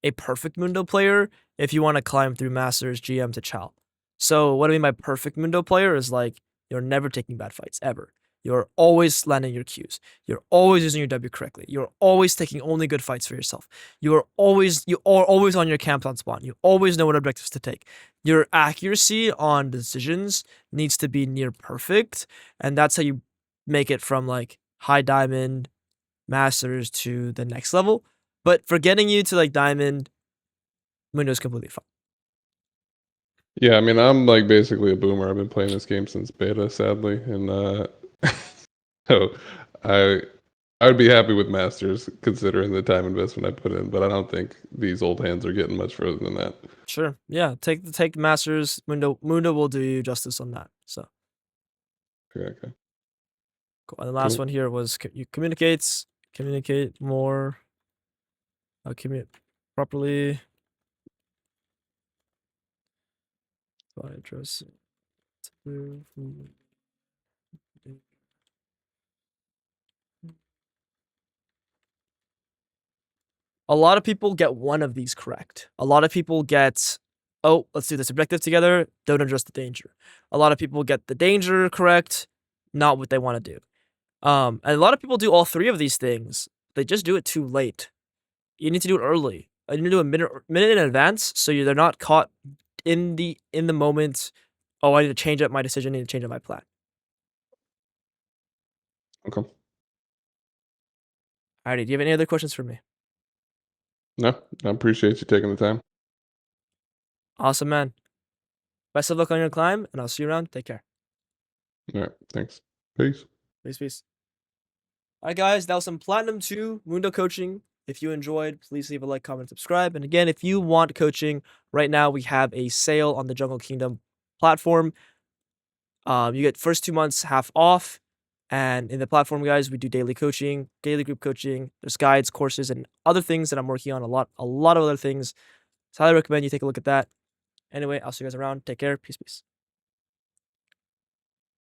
a perfect Mundo player if you want to climb through Masters, GM to Chal. So what I mean by perfect Mundo player is like you're never taking bad fights ever. You're always landing your Qs. You're always using your W correctly. You're always taking only good fights for yourself. You are always on your camp on spawn. You always know what objectives to take. Your accuracy on decisions needs to be near perfect, and that's how you make it from like high diamond masters to the next level. But for getting you to like diamond, Mundo's completely fine. Yeah, I mean I'm like basically a boomer. I've been playing this game since beta, sadly, and so I I would be happy with Masters considering the time investment I put in, but I don't think these old hands are getting much further than that. Sure. Yeah. Take the masters. Mundo will do you justice on that. So Okay, okay. cool. And the last Cool. one here was you communicate more, communicate properly by addressing. A lot of people get one of these correct. A lot of people get, oh, let's do this objective together, don't address the danger. A lot of people get the danger correct, not what they want to do. And a lot of people do all three of these things. They just do it too late. You need to do it early. You need to do a minute in advance, so they're not caught in the moment. Oh, I need to change up my decision. I need to change up my plan. Okay. Alrighty. Do you have any other questions for me? No, I appreciate you taking the time. Awesome, man. Best of luck on your climb, and I'll see you around. Take care. All right. Thanks. Peace. Peace, peace. All right, guys. That was some Platinum 2 Mundo coaching. If you enjoyed, please leave a like, comment, subscribe. And again, if you want coaching, right now we have a sale on the Jungle Kingdom platform. You get first 2 months half off. And in the platform, guys, we do daily coaching, daily group coaching. There's guides, courses, and other things that I'm working on. A lot of other things. So I highly recommend you take a look at that. Anyway, I'll see you guys around. Take care. Peace, peace.